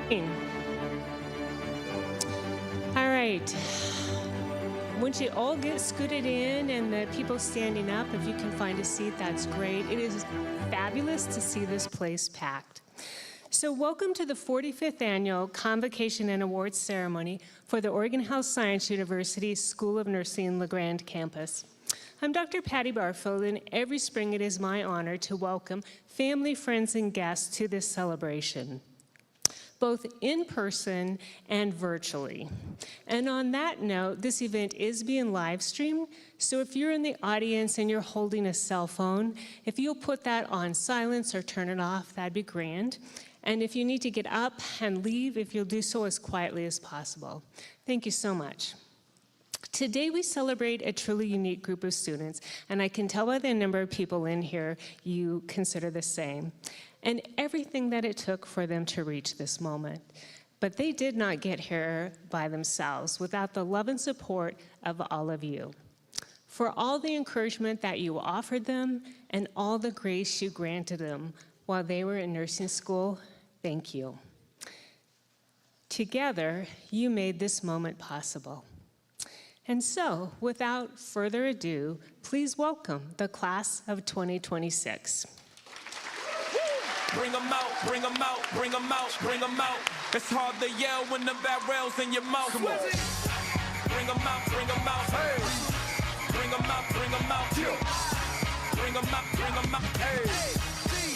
All right. Once you all get scooted in and the people standing up, if you can find a seat, that's great. It is fabulous to see this place packed. So welcome to the 45th Annual Convocation and Awards Ceremony for the Oregon Health Science University School of Nursing LeGrand campus. I'm Dr. Patty Barfield, and every spring it is my honor to welcome family, friends, and guests to this celebration, both in person and virtually. And on that note, this event is being live streamed, so if you're in the audience and you're holding a cell phone, if you'll put that on silence or turn it off, that'd be grand. And if you need to get up and leave, if you'll do so as quietly as possible. Thank you so much. Today we celebrate a truly unique group of students, and I can tell by the number of people in here you consider the same, and everything that it took for them to reach this moment. But they did not get here by themselves without the love and support of all of you. For all the encouragement that you offered them and all the grace you granted them while they were in nursing school, thank you. Together, you made this moment possible. And so, without further ado, please welcome the class of 2026. Bring them out, bring them out, bring them out, bring them out. It's hard to yell when the barrel's in your mouth. Come on. Bring them out, bring them out. Hey. Bring them out, bring them out. Bring them out, bring them out. Hey.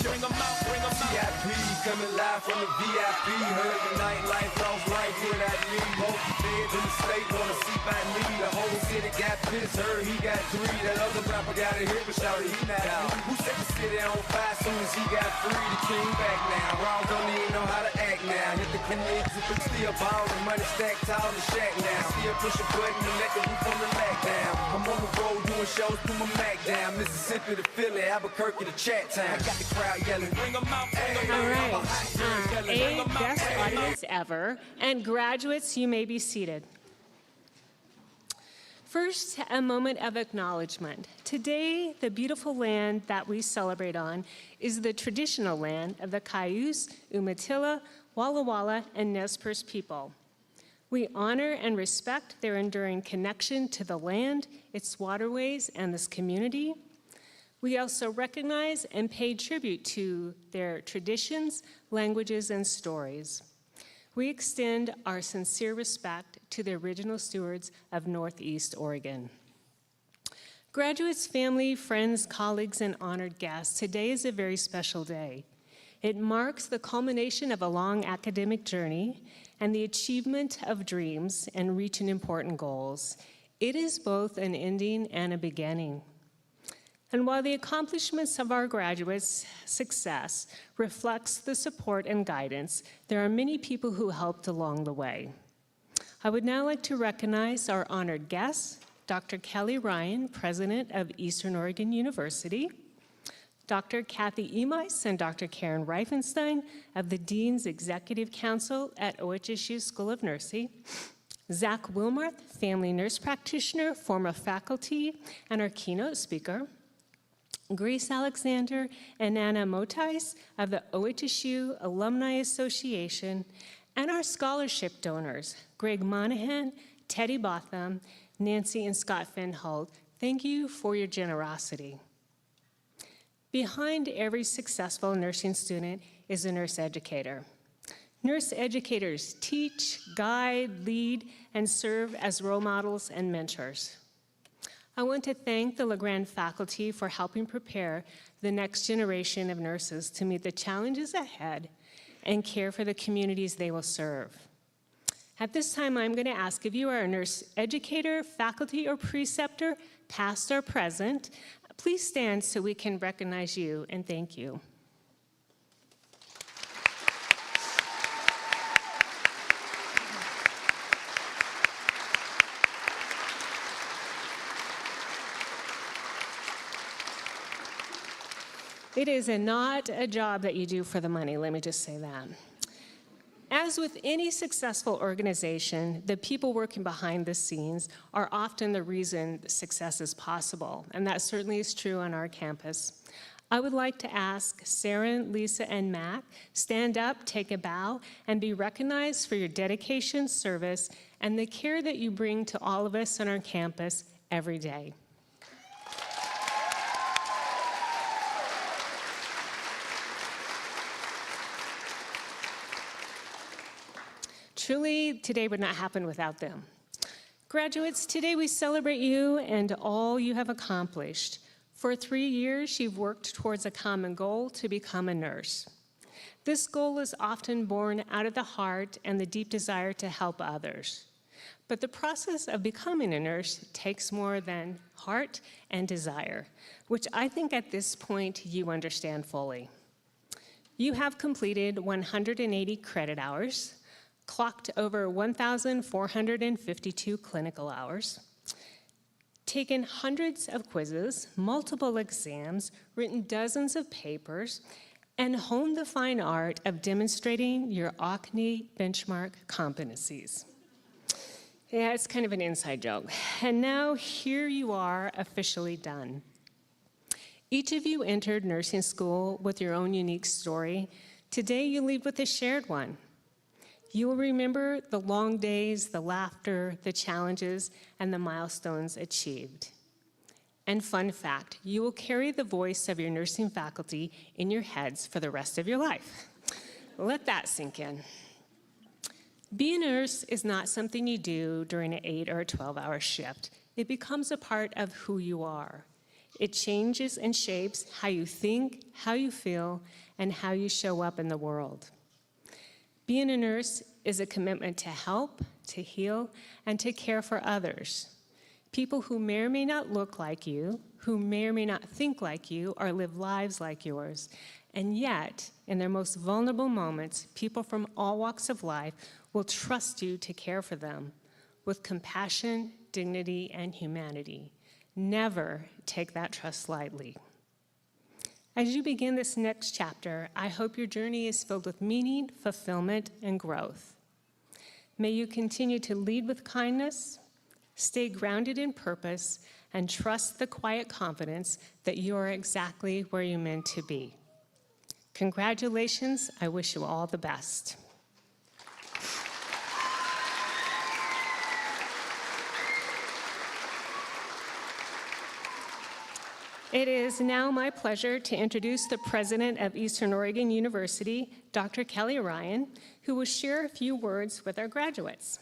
Bring them out, bring them out. VIP coming live from the VIP. Heard the nightlife, lost life without me. Most feds in the state wanna see by me. The whole city got pissed, heard he got 3. That other rapper got a hit, but shouted he not out. Who set the city on fire soon as he got free? The king back now. Raw don't even know how to act now. Hit the connects if it's still ballin'. Money stacked tall in the shack now. Still push a button and let the roof on the lack down. I'm on the road doing shows, put my Mac down. Mississippi to Philly, Albuquerque to Chat Town. I got the crowd yelling, bring them out, bring them out. All right, a best audience ever, and graduates, you may be seated. First, a moment of acknowledgement. Today, the beautiful land that we celebrate on is the traditional land of the Cayuse, Umatilla, Walla Walla, and Nez Perce people. We honor and respect their enduring connection to the land, its waterways, and this community. We also recognize and pay tribute to their traditions, languages, and stories. We extend our sincere respect to the original stewards of Northeast Oregon. Graduates, family, friends, colleagues, and honored guests, today is a very special day. It marks the culmination of a long academic journey and the achievement of dreams and reaching important goals. It is both an ending and a beginning. And while the accomplishments of our graduates' success reflects the support and guidance, there are many people who helped along the way. I would now like to recognize our honored guests, Dr. Kelly Ryan, President of Eastern Oregon University, Dr. Kathy Emais and Dr. Karen Reifenstein of the Dean's Executive Council at OHSU School of Nursing, Zach Wilmarth, family nurse practitioner, former faculty, and our keynote speaker, Grace Alexander and Anna Motais of the OHSU Alumni Association, and our scholarship donors, Greg Monahan, Teddy Botham, Nancy and Scott Finhold. Thank you for your generosity. Behind every successful nursing student is a nurse educator. Nurse educators teach, guide, lead, and serve as role models and mentors. I want to thank the LeGrand faculty for helping prepare the next generation of nurses to meet the challenges ahead and care for the communities they will serve. At this time, I'm going to ask if you are a nurse educator, faculty, or preceptor, past or present, please stand so we can recognize you and thank you. It is not a job that you do for the money, let me just say that. As with any successful organization, the people working behind the scenes are often the reason success is possible, and that certainly is true on our campus. I would like to ask Sarah, Lisa, and Mac, stand up, take a bow, and be recognized for your dedication, service, and the care that you bring to all of us on our campus every day. Truly, today would not happen without them. Graduates, today we celebrate you and all you have accomplished. For 3 years, you've worked towards a common goal to become a nurse. This goal is often born out of the heart and the deep desire to help others. But the process of becoming a nurse takes more than heart and desire, which I think at this point you understand fully. You have completed 180 credit hours, clocked over 1,452 clinical hours, taken hundreds of quizzes, multiple exams, written dozens of papers, and honed the fine art of demonstrating your OHSU benchmark competencies. Yeah, it's kind of an inside joke. And now here you are, officially done. Each of you entered nursing school with your own unique story. Today you leave with a shared one. You will remember the long days, the laughter, the challenges, and the milestones achieved. And fun fact, you will carry the voice of your nursing faculty in your heads for the rest of your life. Let that sink in. Being a nurse is not something you do during an 8 or a 12-hour shift. It becomes a part of who you are. It changes and shapes how you think, how you feel, and how you show up in the world. Being a nurse is a commitment to help, to heal, and to care for others. People who may or may not look like you, who may or may not think like you, or live lives like yours. And yet, in their most vulnerable moments, people from all walks of life will trust you to care for them with compassion, dignity, and humanity. Never take that trust lightly. As you begin this next chapter, I hope your journey is filled with meaning, fulfillment, and growth. May you continue to lead with kindness, stay grounded in purpose, and trust the quiet confidence that you are exactly where you're meant to be. Congratulations. I wish you all the best. It is now my pleasure to introduce the president of Eastern Oregon University, Dr. Kelly Ryan, who will share a few words with our graduates.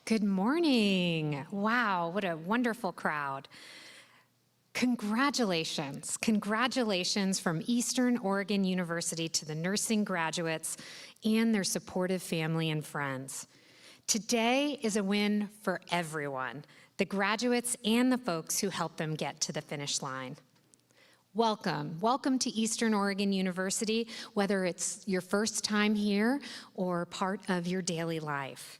Good morning. Wow, what a wonderful crowd. Congratulations. Congratulations from Eastern Oregon University to the nursing graduates and their supportive family and friends. Today is a win for everyone, the graduates and the folks who helped them get to the finish line. Welcome. Welcome to Eastern Oregon University, whether it's your first time here or part of your daily life.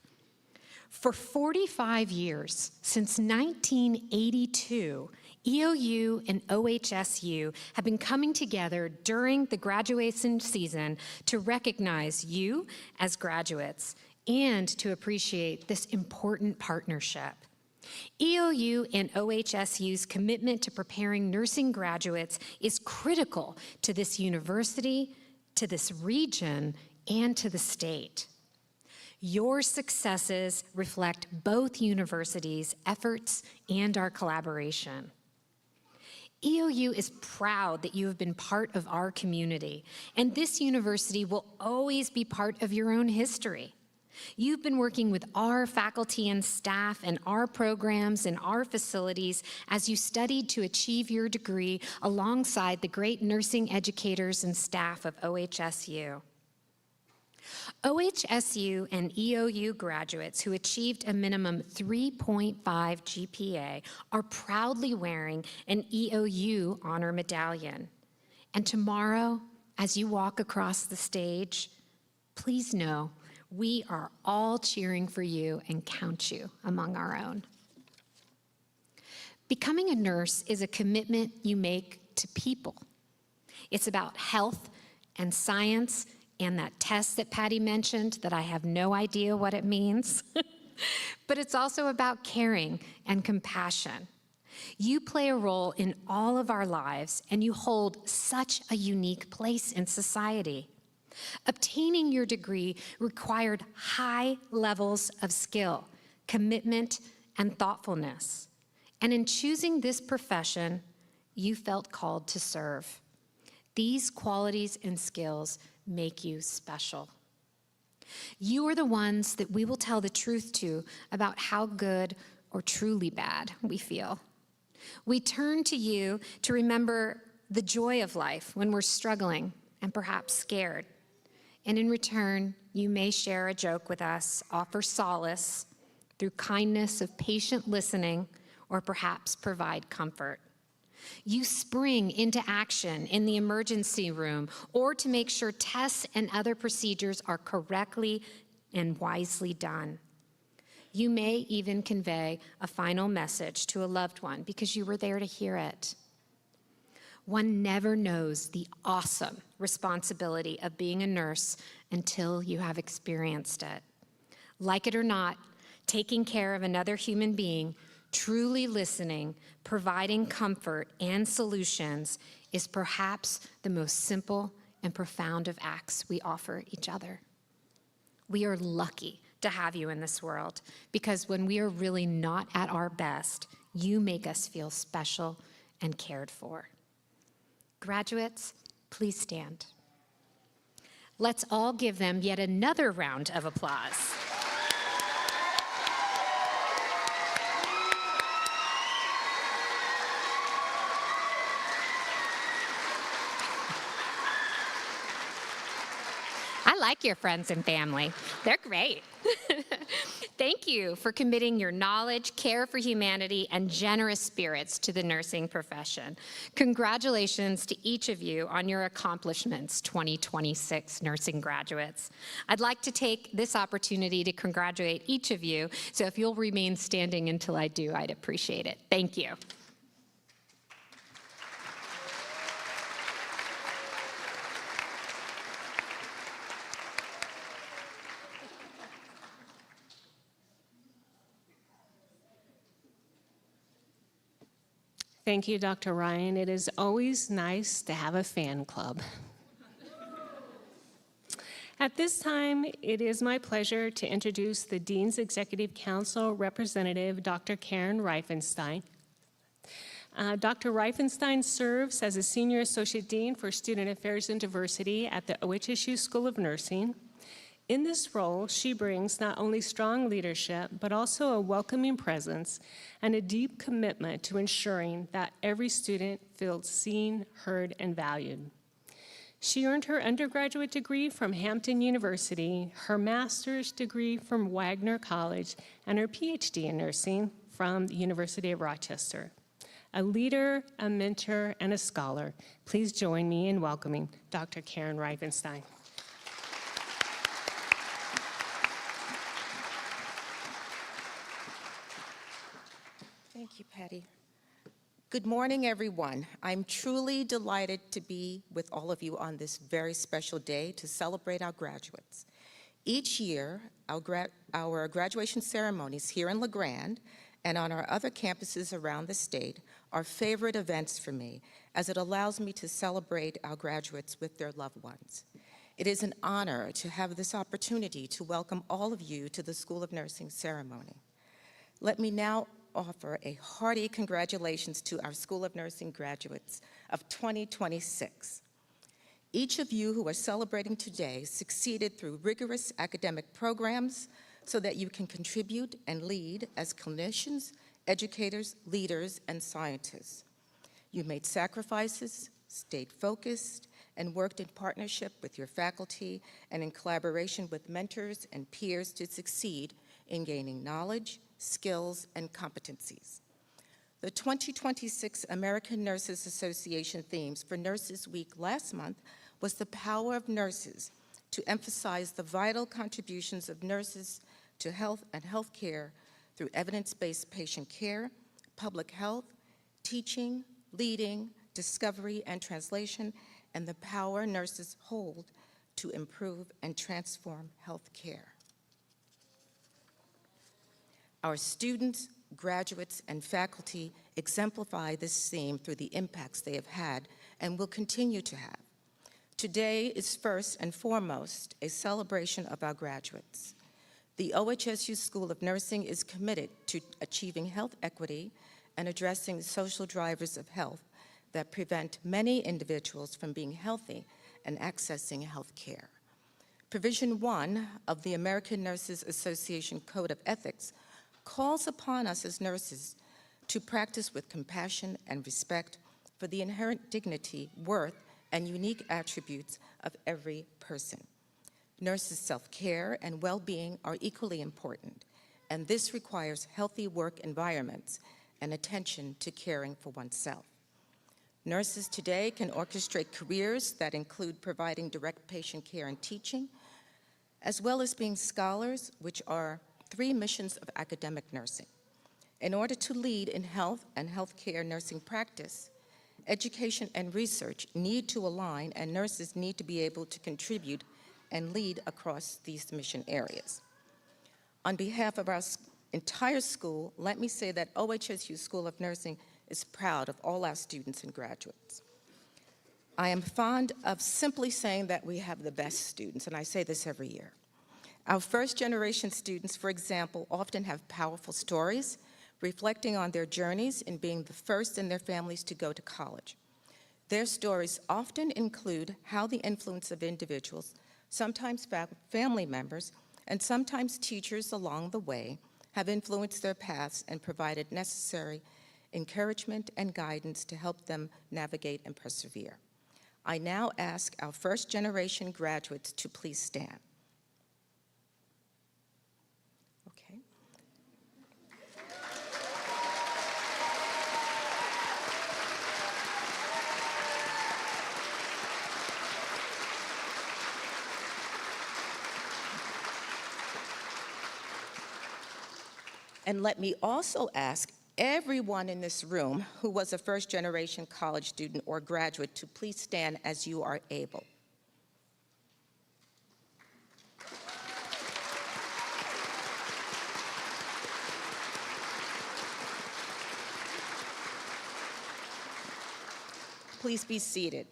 For 45 years, since 1982, EOU and OHSU have been coming together during the graduation season to recognize you as graduates and to appreciate this important partnership. EOU and OHSU's commitment to preparing nursing graduates is critical to this university, to this region, and to the state. Your successes reflect both universities' efforts and our collaboration. EOU is proud that you have been part of our community, and this university will always be part of your own history. You've been working with our faculty and staff and our programs and our facilities as you studied to achieve your degree alongside the great nursing educators and staff of OHSU. OHSU and EOU graduates who achieved a minimum 3.5 GPA are proudly wearing an EOU honor medallion. And tomorrow, as you walk across the stage, please know we are all cheering for you and count you among our own. Becoming a nurse is a commitment you make to people. It's about health and science and that test that Patty mentioned that I have no idea what it means. but it's also about caring and compassion. You play a role in all of our lives, and you hold such a unique place in society. Obtaining your degree required high levels of skill, commitment, and thoughtfulness. And in choosing this profession, you felt called to serve. These qualities and skills make you special. You are the ones that we will tell the truth to about how good or truly bad we feel. We turn to you to remember the joy of life when we're struggling and perhaps scared. And in return, you may share a joke with us, offer solace through kindness of patient listening, or perhaps provide comfort. You spring into action in the emergency room or to make sure tests and other procedures are correctly and wisely done. You may even convey a final message to a loved one because you were there to hear it. One never knows the awesome responsibility of being a nurse until you have experienced it. Like it or not, taking care of another human being, truly listening, providing comfort and solutions is perhaps the most simple and profound of acts we offer each other. We are lucky to have you in this world because when we are really not at our best, you make us feel special and cared for. Graduates, please stand. Let's all give them yet another round of applause. I like your friends and family. They're great. Thank you for committing your knowledge, care for humanity, and generous spirits to the nursing profession. Congratulations to each of you on your accomplishments, 2026 nursing graduates. I'd like to take this opportunity to congratulate each of you, so if you'll remain standing until I do, I'd appreciate it. Thank you. Thank you, Dr. Ryan. It is always nice to have a fan club. At this time, it is my pleasure to introduce the Dean's Executive Council Representative, Dr. Karen Reifenstein. Dr. Reifenstein serves as a Senior Associate Dean for Student Affairs and Diversity at the OHSU School of Nursing. In this role, she brings not only strong leadership, but also a welcoming presence and a deep commitment to ensuring that every student feels seen, heard, and valued. She earned her undergraduate degree from Hampton University, her master's degree from Wagner College, and her PhD in nursing from the University of Rochester. A leader, a mentor, and a scholar, please join me in welcoming Dr. Karen Reifenstein. Thank you, Patty. Good morning, everyone. I'm truly delighted to be with all of you on this very special day to celebrate our graduates. Each year, our graduation ceremonies here in La Grande and on our other campuses around the state are favorite events for me, as it allows me to celebrate our graduates with their loved ones. It is an honor to have this opportunity to welcome all of you to the School of Nursing ceremony. Let me now offer a hearty congratulations to our School of Nursing graduates of 2026. Each of you who are celebrating today succeeded through rigorous academic programs so that you can contribute and lead as clinicians, educators, leaders, and scientists. You made sacrifices, stayed focused, and worked in partnership with your faculty and in collaboration with mentors and peers to succeed in gaining knowledge, skills, and competencies. The 2026 American Nurses Association themes for Nurses Week last month was the power of nurses to emphasize the vital contributions of nurses to health and healthcare through evidence-based patient care, public health, teaching, leading, discovery, and translation, and the power nurses hold to improve and transform healthcare. Our students, graduates, and faculty exemplify this theme through the impacts they have had and will continue to have. Today is first and foremost a celebration of our graduates. The OHSU School of Nursing is committed to achieving health equity and addressing social drivers of health that prevent many individuals from being healthy and accessing health care. Provision 1 of the American Nurses Association Code of Ethics calls upon us as nurses to practice with compassion and respect for the inherent dignity, worth, and unique attributes of every person. Nurses' self-care and well-being are equally important, and this requires healthy work environments and attention to caring for oneself. Nurses today can orchestrate careers that include providing direct patient care and teaching, as well as being scholars, which are 3 missions of academic nursing. In order to lead in health and healthcare nursing practice, education and research need to align, and nurses need to be able to contribute and lead across these mission areas. On behalf of our entire school, let me say that OHSU School of Nursing is proud of all our students and graduates. I am fond of simply saying that we have the best students, and I say this every year. Our first-generation students, for example, often have powerful stories reflecting on their journeys in being the first in their families to go to college. Their stories often include how the influence of individuals, sometimes family members, and sometimes teachers along the way have influenced their paths and provided necessary encouragement and guidance to help them navigate and persevere. I now ask our first-generation graduates to please stand. Okay. And let me also ask everyone in this room who was a first-generation college student or graduate to please stand as you are able. Please be seated.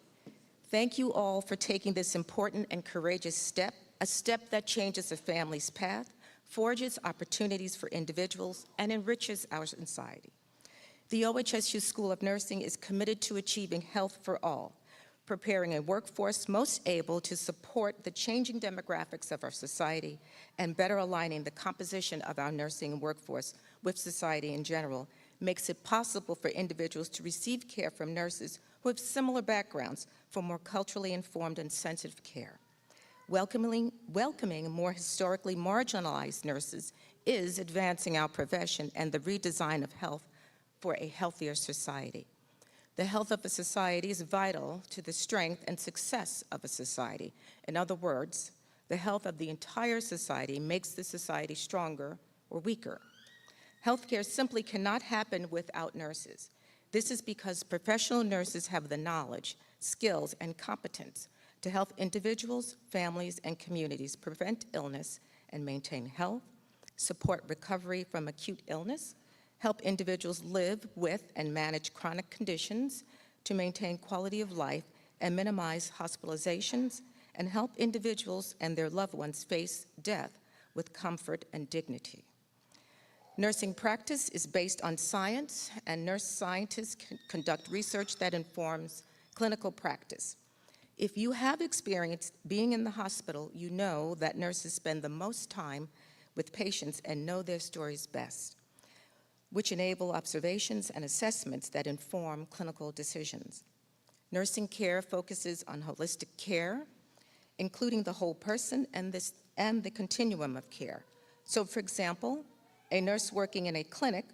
Thank you all for taking this important and courageous step, a step that changes a family's path, forges opportunities for individuals, and enriches our society. The OHSU School of Nursing is committed to achieving health for all, preparing a workforce most able to support the changing demographics of our society and better aligning the composition of our nursing workforce with society in general, makes it possible for individuals to receive care from nurses who have similar backgrounds for more culturally informed and sensitive care. Welcoming more historically marginalized nurses is advancing our profession and the redesign of health for a healthier society. The health of a society is vital to the strength and success of a society. In other words, the health of the entire society makes the society stronger or weaker. Healthcare simply cannot happen without nurses. This is because professional nurses have the knowledge, skills, and competence to help individuals, families, and communities prevent illness and maintain health, support recovery from acute illness, help individuals live with and manage chronic conditions to maintain quality of life and minimize hospitalizations, and help individuals and their loved ones face death with comfort and dignity. Nursing practice is based on science, and nurse scientists conduct research that informs clinical practice. If you have experienced being in the hospital, you know that nurses spend the most time with patients and know their stories best, which enable observations and assessments that inform clinical decisions. Nursing care focuses on holistic care, including the whole person and the continuum of care. So, for example, a nurse working in a clinic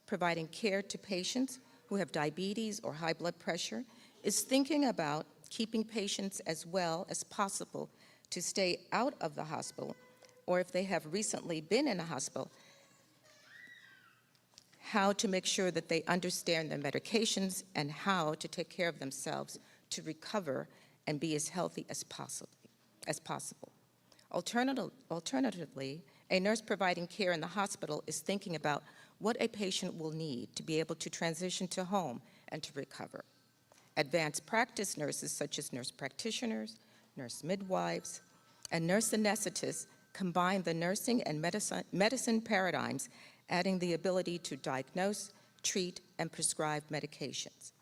providing care to patients who have diabetes or high blood pressure is thinking about keeping patients as well as possible to stay out of the hospital, or if they have recently been in a hospital, how to make sure that they understand their medications and how to take care of themselves to recover and be as healthy as possible. Alternatively, A nurse providing care in the hospital is thinking about what a patient will need to be able to transition to home and to recover. Advanced practice nurses, such as nurse practitioners, nurse midwives, and nurse anesthetists, combine the nursing and medicine paradigms, adding the ability to diagnose, treat, and prescribe medications.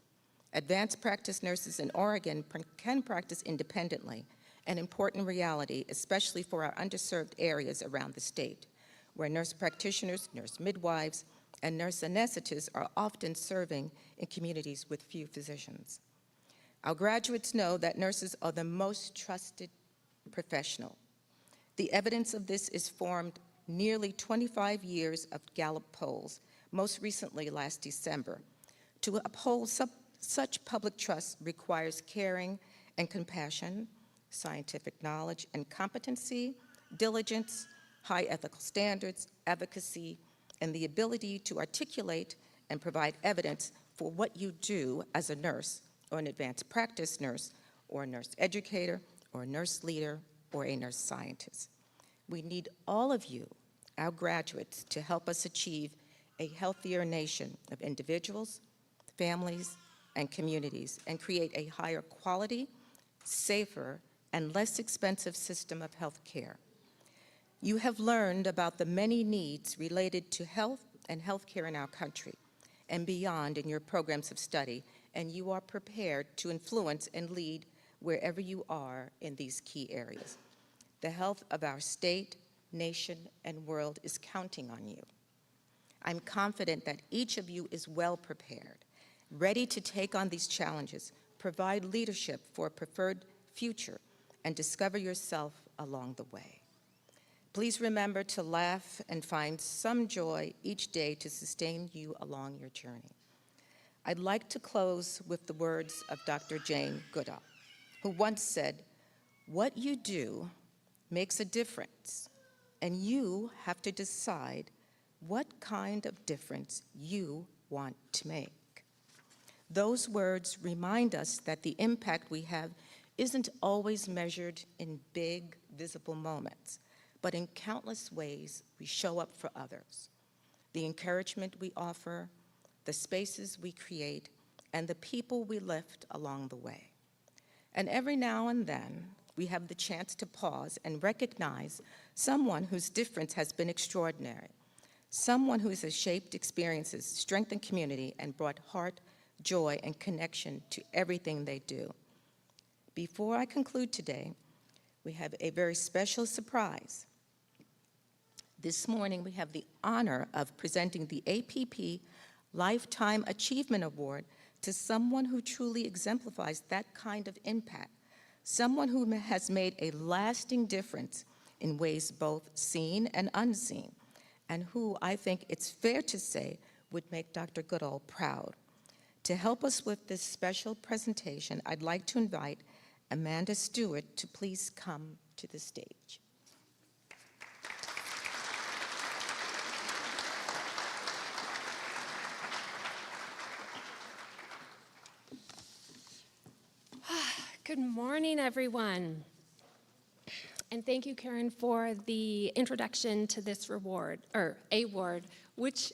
Advanced practice nurses in Oregon can practice independently, an important reality, especially for our underserved areas around the state, where nurse practitioners, nurse midwives, and nurse anesthetists are often serving in communities with few physicians. Our graduates know that nurses are the most trusted professional. The evidence of this is formed nearly 25 years of Gallup polls, most recently last December. To uphold such public trust requires caring and compassion, scientific knowledge and competency, diligence, high ethical standards, advocacy, and the ability to articulate and provide evidence for what you do as a nurse or an advanced practice nurse or a nurse educator or a nurse leader or a nurse scientist. We need all of you, our graduates, to help us achieve a healthier nation of individuals, families, and communities, and create a higher quality, safer, and less expensive system of health care. You have learned about the many needs related to health and healthcare in our country and beyond in your programs of study, and you are prepared to influence and lead wherever you are in these key areas. The health of our state, nation, and world is counting on you. I'm confident that each of you is well prepared, ready to take on these challenges, provide leadership for a preferred future, and discover yourself along the way. Please remember to laugh and find some joy each day to sustain you along your journey. I'd like to close with the words of Dr. Jane Goodall, who once said, "What you do makes a difference, and you have to decide what kind of difference you want to make." Those words remind us that the impact we have isn't always measured in big, visible moments, but in countless ways we show up for others. The encouragement we offer, the spaces we create, and the people we lift along the way. And every now and then, we have the chance to pause and recognize someone whose difference has been extraordinary, someone who has shaped experiences, strengthened community, and brought heart, joy, and connection to everything they do. Before I conclude today, we have a very special surprise. This morning, we have the honor of presenting the APP Lifetime Achievement Award to someone who truly exemplifies that kind of impact, someone who has made a lasting difference in ways both seen and unseen, and who I think it's fair to say would make Dr. Goodall proud. To help us with this special presentation, I'd like to invite Amanda Stewart to please come to the stage. Good morning, everyone. And thank you, Karen, for the introduction to this award, which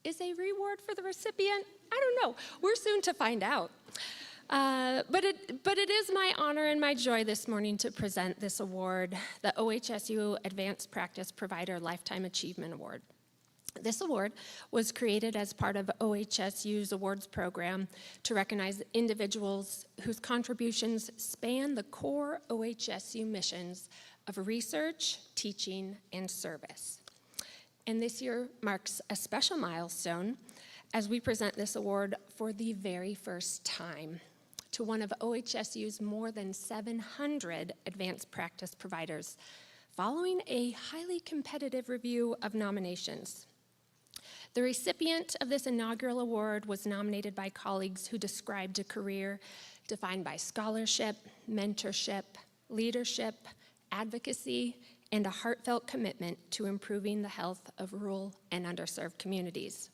is a reward for the recipient. I don't know. We're soon to find out. But it is my honor and my joy this morning to present this award, the OHSU Advanced Practice Provider Lifetime Achievement Award. This award was created as part of OHSU's awards program to recognize individuals whose contributions span the core OHSU missions of research, teaching, and service. And this year marks a special milestone as we present this award for the very first time to one of OHSU's more than 700 advanced practice providers, following a highly competitive review of nominations. The recipient of this inaugural award was nominated by colleagues who described a career defined by scholarship, mentorship, leadership, advocacy, and a heartfelt commitment to improving the health of rural and underserved communities.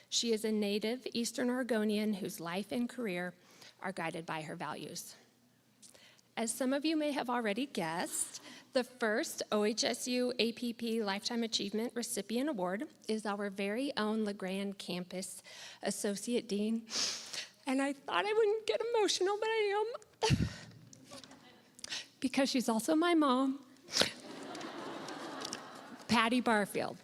She is a native Eastern Oregonian whose life and career are guided by her values. As some of you may have already guessed, The first OHSU APP Lifetime Achievement Recipient Award is our very own LeGrand Campus Associate Dean. And I thought I wouldn't get emotional, but I am. Because she's also my mom, Patty Barfield.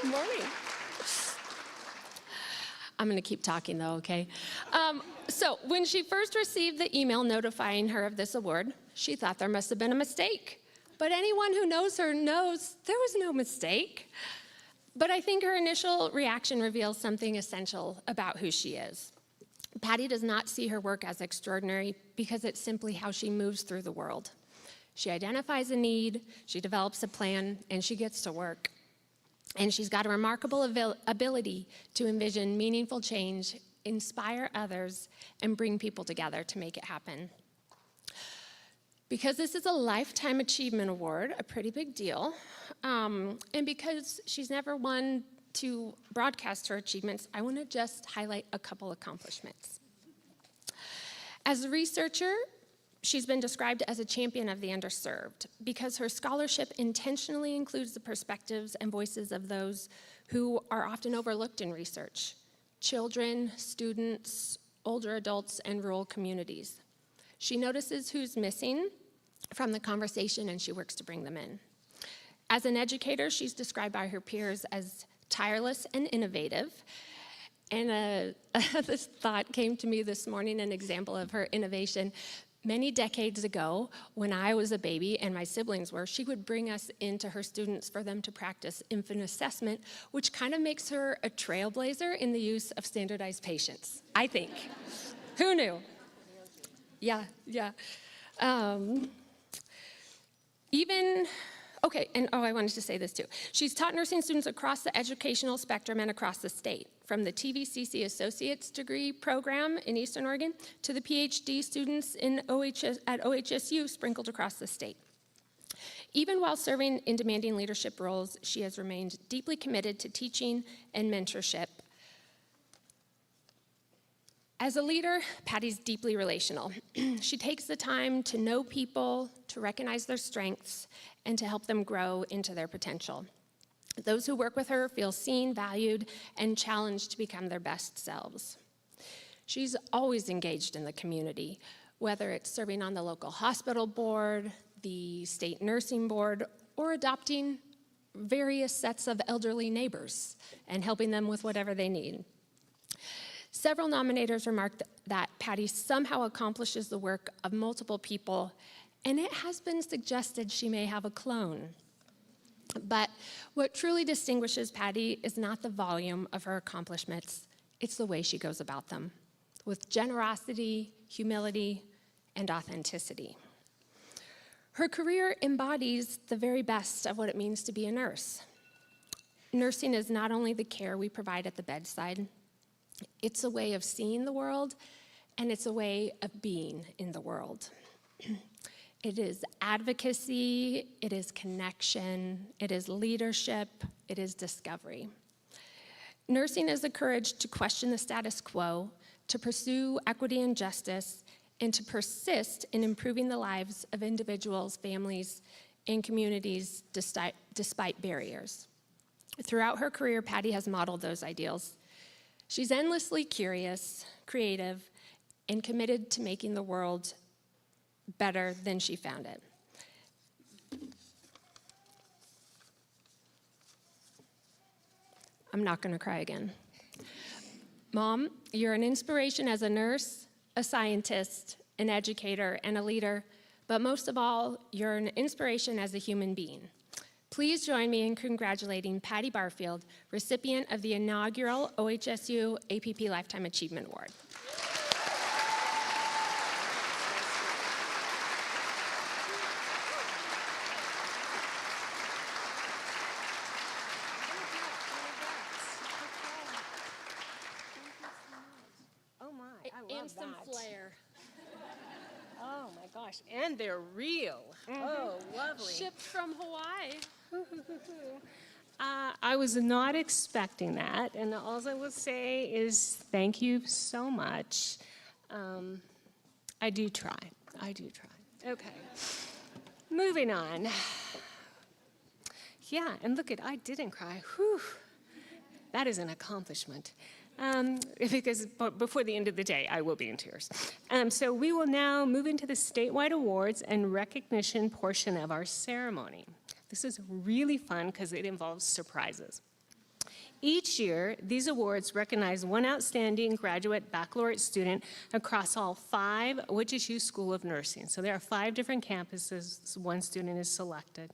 Morning. I'm going to keep talking though, okay? So when she first received the email notifying her of this award, she thought there must have been a mistake. But anyone who knows her knows there was no mistake. But I think her initial reaction reveals something essential about who she is. Patty does not see her work as extraordinary because it's simply how she moves through the world. She identifies a need, she develops a plan, and she gets to work. And she's got a remarkable ability to envision meaningful change, inspire others, and bring people together to make it happen. Because this is a Lifetime Achievement Award, a pretty big deal, and because she's never won to broadcast her achievements, I want to just highlight a couple accomplishments. As a researcher, she's been described as a champion of the underserved because her scholarship intentionally includes the perspectives and voices of those who are often overlooked in research: children, students, older adults, and rural communities. She notices who's missing from the conversation and she works to bring them in. As an educator, she's described by her peers as tireless and innovative. And this thought came to me this morning, an example of her innovation. Many decades ago, when I was a baby and my siblings were, she would bring us into her students for them to practice infant assessment, which kind of makes her a trailblazer in the use of standardized patients, I think. Who knew? Yeah. I wanted to say this too. She's taught nursing students across the educational spectrum and across the state, from the TVCC Associate's Degree program in Eastern Oregon to the PhD students at OHSU sprinkled across the state. Even while serving in demanding leadership roles, she has remained deeply committed to teaching and mentorship. As a leader, Patty's deeply relational. She takes the time to know people, to recognize their strengths, and to help them grow into their potential. Those who work with her feel seen, valued, and challenged to become their best selves. She's always engaged in the community, whether it's serving on the local hospital board, the state nursing board, or adopting various sets of elderly neighbors and helping them with whatever they need. Several nominators remarked that Patty somehow accomplishes the work of multiple people, and it has been suggested she may have a clone. But what truly distinguishes Patty is not the volume of her accomplishments, it's the way she goes about them, with generosity, humility, and authenticity. Her career embodies the very best of what it means to be a nurse. Nursing is not only the care we provide at the bedside, it's a way of seeing the world, and it's a way of being in the world. It is advocacy, it is connection, it is leadership, it is discovery. Nursing is the courage to question the status quo, to pursue equity and justice, and to persist in improving the lives of individuals, families, and communities despite barriers. Throughout her career, Patty has modeled those ideals. She's endlessly curious, creative, and committed to making the world better than she found it. I'm not going to cry again. Mom, you're an inspiration as a nurse, a scientist, an educator, and a leader, but most of all, you're an inspiration as a human being. Please join me in congratulating Patty Barfield, recipient of the inaugural OHSU APP Lifetime Achievement Award. have some that. flair. Oh my gosh, and they're real. Oh, lovely. Shipped from Hawaii. I was not expecting that, and all I will say is thank you so much. I do try. I do try. Okay. Moving on. Yeah, and look I didn't cry. Whew. That is an accomplishment. Because before the end of the day, I will be in tears. So we will now move into the statewide awards and recognition portion of our ceremony. This is really fun because it involves surprises. Each year, these awards recognize one outstanding graduate baccalaureate student across all 5 OHSU School of Nursing. So there are 5 different campuses, one student is selected.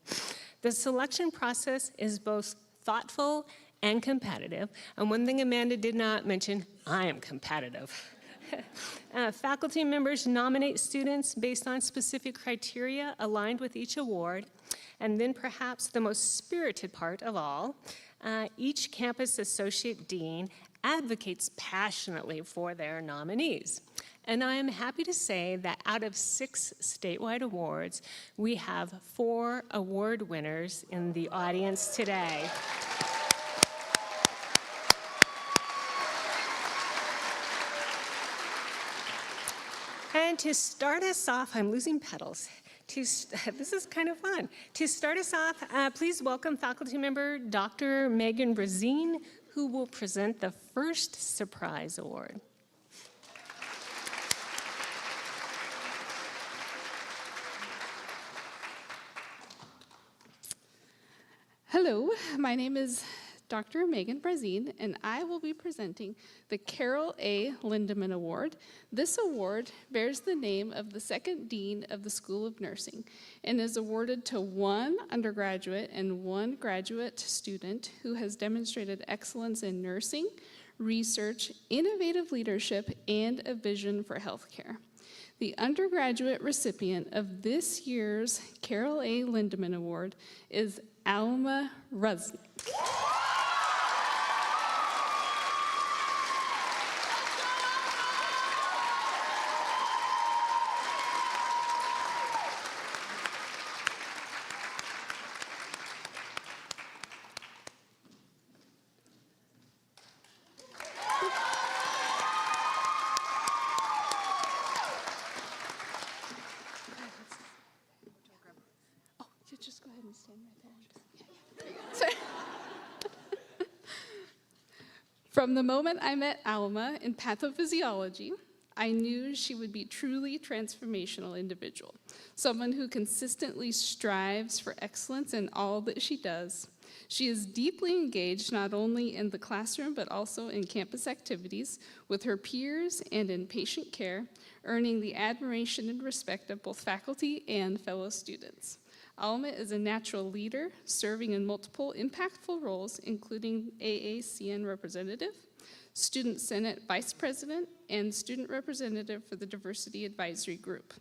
The selection process is both thoughtful and competitive. And one thing Amanda did not mention, I am competitive. Faculty members nominate students based on specific criteria aligned with each award. And then perhaps the most spirited part of all, each campus associate dean advocates passionately for their nominees. And I am happy to say that out of 6 statewide awards, we have 4 award winners in the audience today. And to start us off, I'm losing petals. This is kind of fun. To start us off, please welcome faculty member Dr. Megan Brazine, who will present the first surprise award. Hello, my name is Dr. Megan Brazine, and I will be presenting the Carol A. Lindemann Award. This award bears the name of the second dean of the School of Nursing and is awarded to 1 undergraduate and 1 graduate student who has demonstrated excellence in nursing, research, innovative leadership, and a vision for healthcare. The undergraduate recipient of this year's Carol A. Lindemann Award is Alma Rusnick. Just go ahead and stand right there. Sorry. From the moment I met Alma in pathophysiology, I knew she would be a truly transformational individual, someone who consistently strives for excellence in all that she does. She is deeply engaged not only in the classroom but also in campus activities with her peers and in patient care, earning the admiration and respect of both faculty and fellow students. Alma is a natural leader, serving in multiple impactful roles, including AACN representative, Student Senate vice president, and student representative for the Diversity Advisory Group.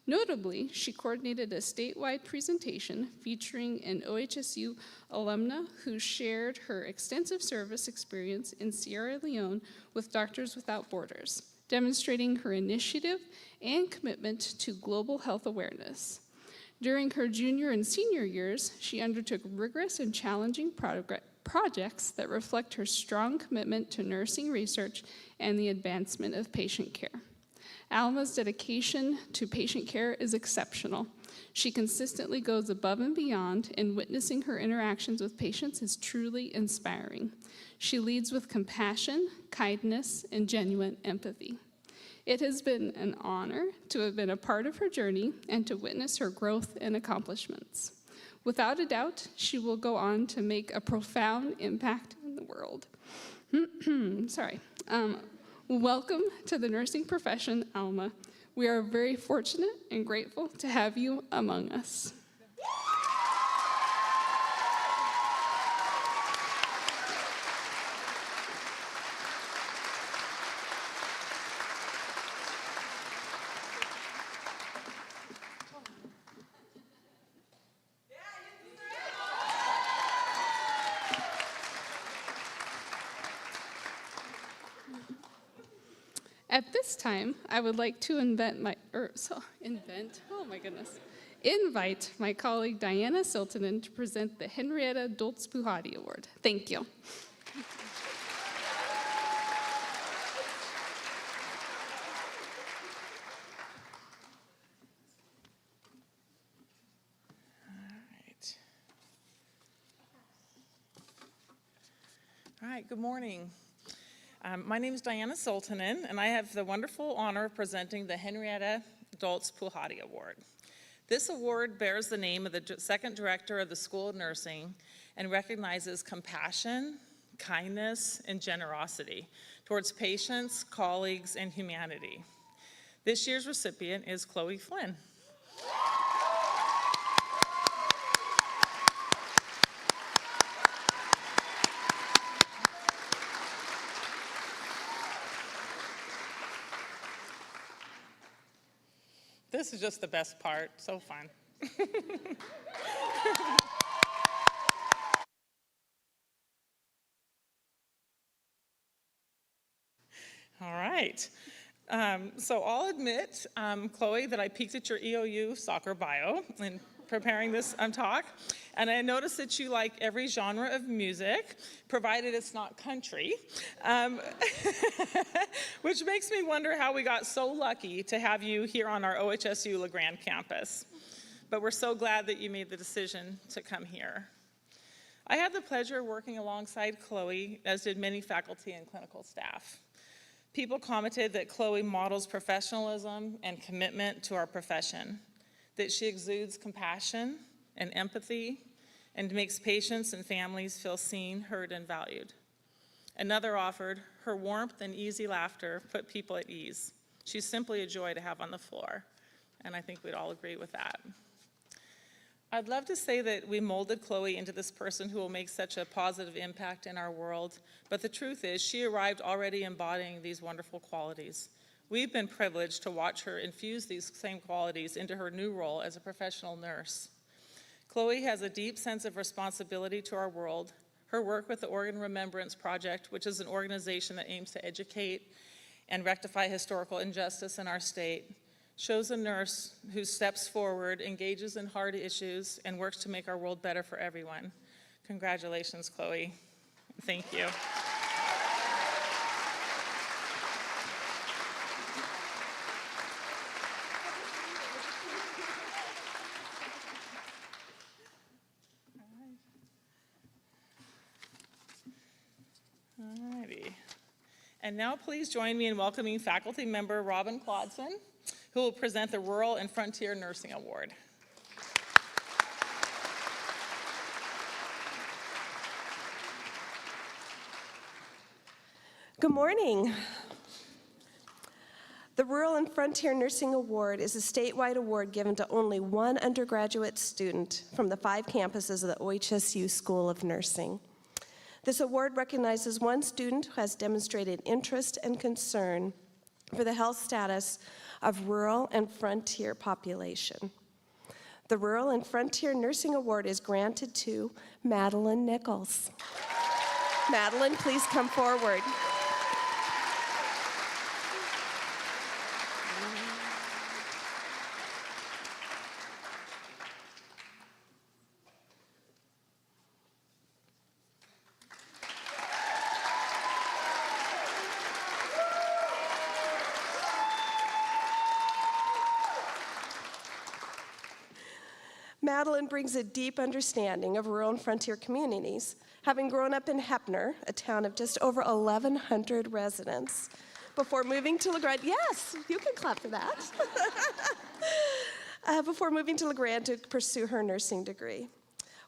Notably, she coordinated a statewide presentation featuring an OHSU alumna who shared her extensive service experience in Sierra Leone with Doctors Without Borders, demonstrating her initiative and commitment to global health awareness. During her junior and senior years, she undertook rigorous and challenging projects that reflect her strong commitment to nursing research and the advancement of patient care. Alma's dedication to patient care is exceptional. She consistently goes above and beyond, and witnessing her interactions with patients is truly inspiring. She leads with compassion, kindness, and genuine empathy. It has been an honor to have been a part of her journey and to witness her growth and accomplishments. Without a doubt, she will go on to make a profound impact in the world. Welcome to the nursing profession, Alma. We are very fortunate and grateful to have you among us. At this time, I would like to invite my colleague Diana Siltonen to present the Henrietta Doltz Puhati Award. Thank you. All right, good morning. My name is Diana Siltonen, and I have the wonderful honor of presenting the Henrietta Doltz Puhati Award. This award bears the name of the second director of the School of Nursing and recognizes compassion, kindness, and generosity towards patients, colleagues, and humanity. This year's recipient is Chloe Flynn. This is just the best part, so fun. All right. So I'll admit, Chloe, that I peeked at your EOU soccer bio in preparing this talk, and I noticed that you like every genre of music, provided it's not country, which makes me wonder how we got so lucky to have you here on our OHSU LeGrand campus. But we're so glad that you made the decision to come here. I had the pleasure of working alongside Chloe, as did many faculty and clinical staff. People commented that Chloe models professionalism and commitment to our profession, that she exudes compassion and empathy and makes patients and families feel seen, heard, and valued. Another offered, her warmth and easy laughter put people at ease. She's simply a joy to have on the floor, and I think we'd all agree with that. I'd love to say that we molded Chloe into this person who will make such a positive impact in our world, but the truth is she arrived already embodying these wonderful qualities. We've been privileged to watch her infuse these same qualities into her new role as a professional nurse. Chloe has a deep sense of responsibility to our world. Her work with the Oregon Remembrance Project, which is an organization that aims to educate and rectify historical injustice in our state, shows a nurse who steps forward, engages in hard issues, and works to make our world better for everyone. Congratulations, Chloe. Thank you. Alrighty. And now please join me in welcoming faculty member Robin Claudson, who will present the Rural and Frontier Nursing Award. Good morning. The Rural and Frontier Nursing Award is a statewide award given to only one undergraduate student from the 5 campuses of the OHSU School of Nursing. This award recognizes one student who has demonstrated interest and concern for the health status of rural and frontier population. The Rural and Frontier Nursing Award is granted to Madeline Nichols. Madeline, please come forward. Madeline brings a deep understanding of rural and frontier communities, having grown up in Heppner, a town of just over 1,100 residents, before moving to LeGrand. Yes, you can clap for that. Before moving to LeGrand to pursue her nursing degree.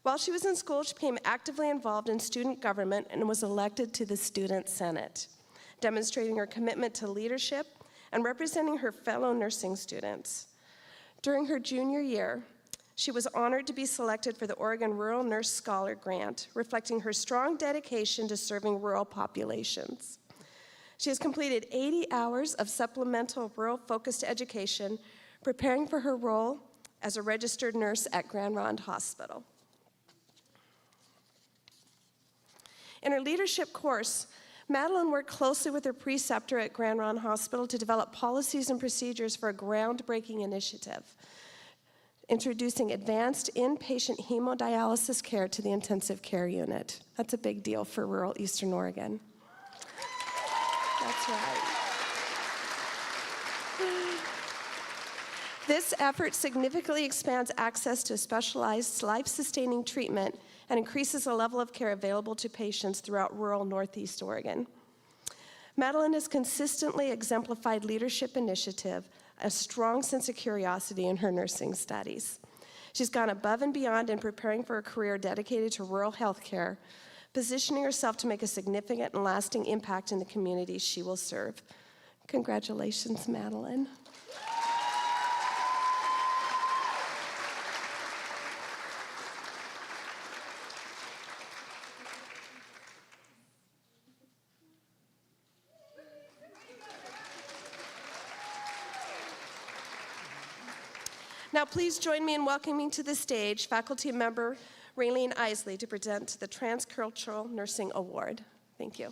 While she was in school, she became actively involved in student government and was elected to the Student Senate, demonstrating her commitment to leadership and representing her fellow nursing students. During her junior year, she was honored to be selected for the Oregon Rural Nurse Scholar Grant, reflecting her strong dedication to serving rural populations. She has completed 80 hours of supplemental rural-focused education, preparing for her role as a registered nurse at Grand Ronde Hospital. In her leadership course, Madeline worked closely with her preceptor at Grand Ronde Hospital to develop policies and procedures for a groundbreaking initiative, introducing advanced inpatient hemodialysis care to the intensive care unit. That's a big deal for rural Eastern Oregon. That's right. This effort significantly expands access to specialized life-sustaining treatment and increases the level of care available to patients throughout rural Northeast Oregon. Madeline has consistently exemplified leadership initiative, a strong sense of curiosity in her nursing studies. She's gone above and beyond in preparing for a career dedicated to rural health care, positioning herself to make a significant and lasting impact in the communities she will serve. Congratulations, Madeline. Now please join me in welcoming to the stage faculty member Raylene Isley to present the Transcultural Nursing Award. Thank you.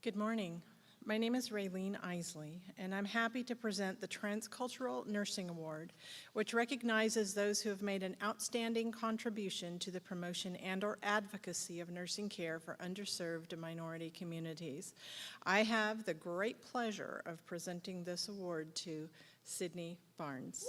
Good morning. My name is Raylene Isley, and I'm happy to present the Transcultural Nursing Award, which recognizes those who have made an outstanding contribution to the promotion and/or advocacy of nursing care for underserved minority communities. I have the great pleasure of presenting this award to Sydney Barnes.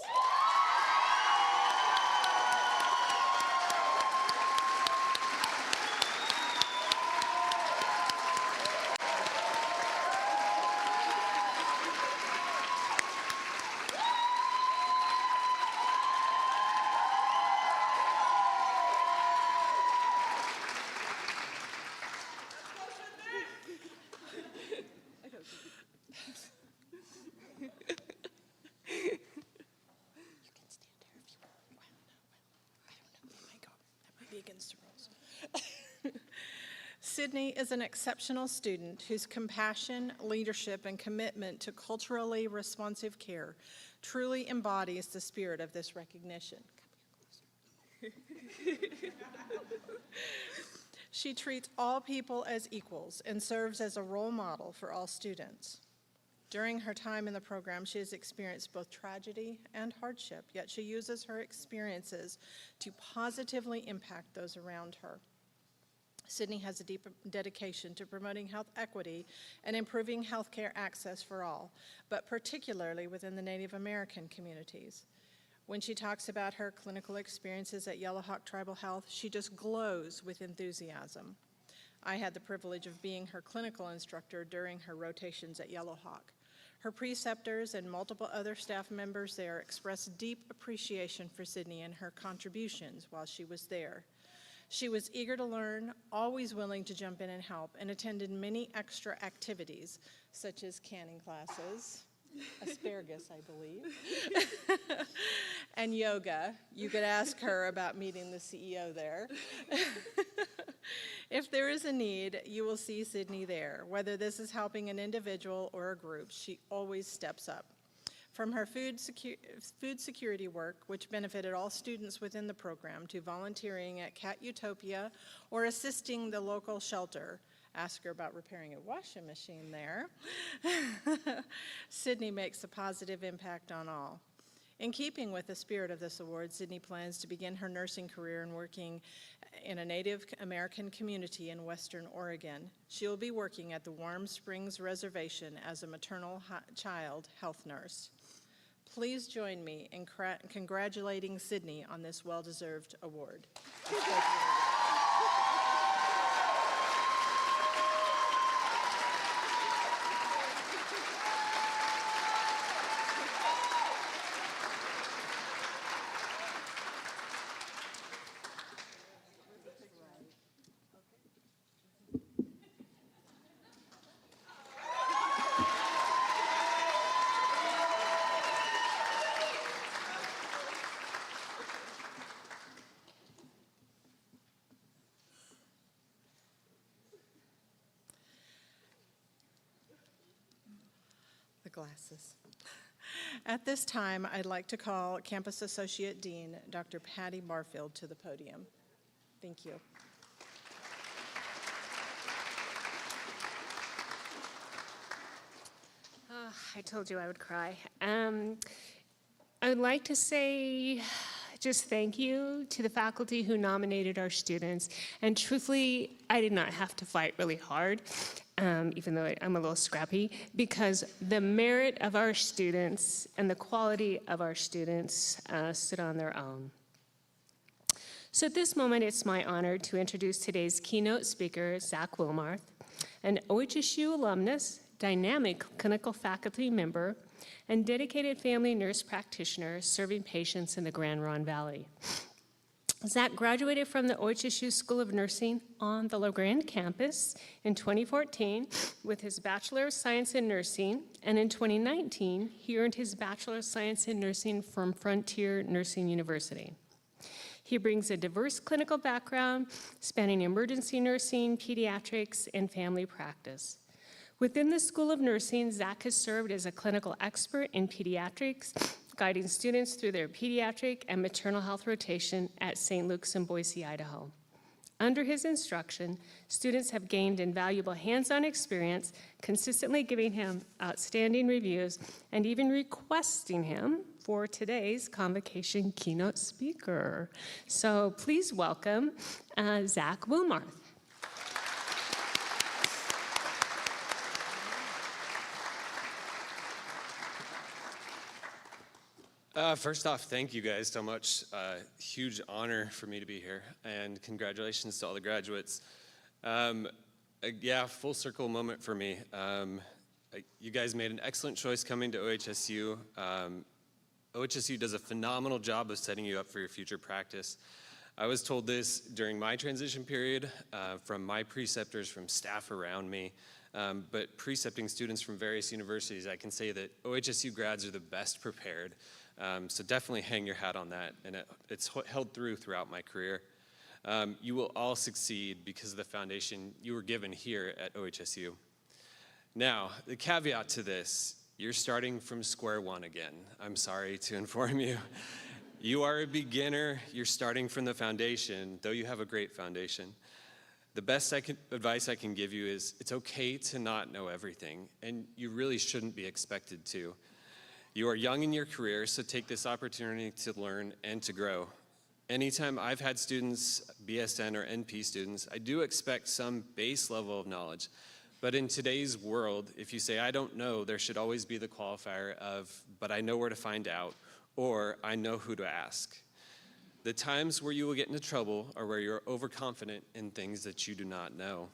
Sydney is an exceptional student whose compassion, leadership, and commitment to culturally responsive care truly embodies the spirit of this recognition. She treats all people as equals and serves as a role model for all students. During her time in the program, she has experienced both tragedy and hardship, yet she uses her experiences to positively impact those around her. Sydney has a deep dedication to promoting health equity and improving healthcare access for all, but particularly within the Native American communities. When she talks about her clinical experiences at Yellowhawk Tribal Health, she just glows with enthusiasm. I had the privilege of being her clinical instructor during her rotations at Yellowhawk. Her preceptors and multiple other staff members there expressed deep appreciation for Sydney and her contributions while she was there. She was eager to learn, always willing to jump in and help, and attended many extra activities, such as canning classes, asparagus, I believe, and yoga. You could ask her about meeting the CEO there. If there is a need, you will see Sydney there. Whether this is helping an individual or a group, she always steps up. From her food security work, which benefited all students within the program, to volunteering at Cat Utopia or assisting the local shelter. Ask her about repairing a washing machine there. Sydney makes a positive impact on all. In keeping with the spirit of this award, Sydney plans to begin her nursing career and working in a Native American community in Western Oregon. She will be working at the Warm Springs Reservation as a maternal child health nurse. Please join me in congratulating Sydney on this well-deserved award. glasses. At this time, I'd like to call Campus Associate Dean, Dr. Patty Barfield, to the podium. Thank you. I told you I would cry. I would like to say just thank you to the faculty who nominated our students. And truthfully, I did not have to fight really hard, even though I'm a little scrappy, because the merit of our students and the quality of our students stood on their own. So at this moment, it's my honor to introduce today's keynote speaker, Zach Wilmarth, an OHSU alumnus, dynamic clinical faculty member, and dedicated family nurse practitioner serving patients in the Grand Ronde Valley. Zach graduated from the OHSU School of Nursing on the LeGrand campus in 2014 with his Bachelor of Science in Nursing, and in 2019, he earned his Bachelor of Science in Nursing from Frontier Nursing University. He brings a diverse clinical background spanning emergency nursing, pediatrics, and family practice. Within the School of Nursing, Zach has served as a clinical expert in pediatrics, guiding students through their pediatric and maternal health rotation at St. Luke's in Boise, Idaho. Under his instruction, students have gained invaluable hands-on experience, consistently giving him outstanding reviews, and even requesting him for today's Convocation keynote speaker. So please welcome Zach Wilmarth. First off, thank you guys so much. Huge honor for me to be here, and congratulations to all the graduates. Yeah, full circle moment for me. You guys made an excellent choice coming to OHSU. OHSU does a phenomenal job of setting you up for your future practice. I was told this during my transition period from my preceptors, from staff around me, but precepting students from various universities, I can say that OHSU grads are the best prepared. So definitely hang your hat on that, and it's held throughout my career. You will all succeed because of the foundation you were given here at OHSU. Now, the caveat to this, you're starting from square one again. I'm sorry to inform you. You are a beginner, you're starting from the foundation, though you have a great foundation. The best advice I can give you is it's okay to not know everything, and you really shouldn't be expected to. You are young in your career, so take this opportunity to learn and to grow. Anytime I've had students, BSN or NP students, I do expect some base level of knowledge. But in today's world, if you say, I don't know, there should always be the qualifier of, but I know where to find out, or I know who to ask. The times where you will get into trouble are where you're overconfident in things that you do not know.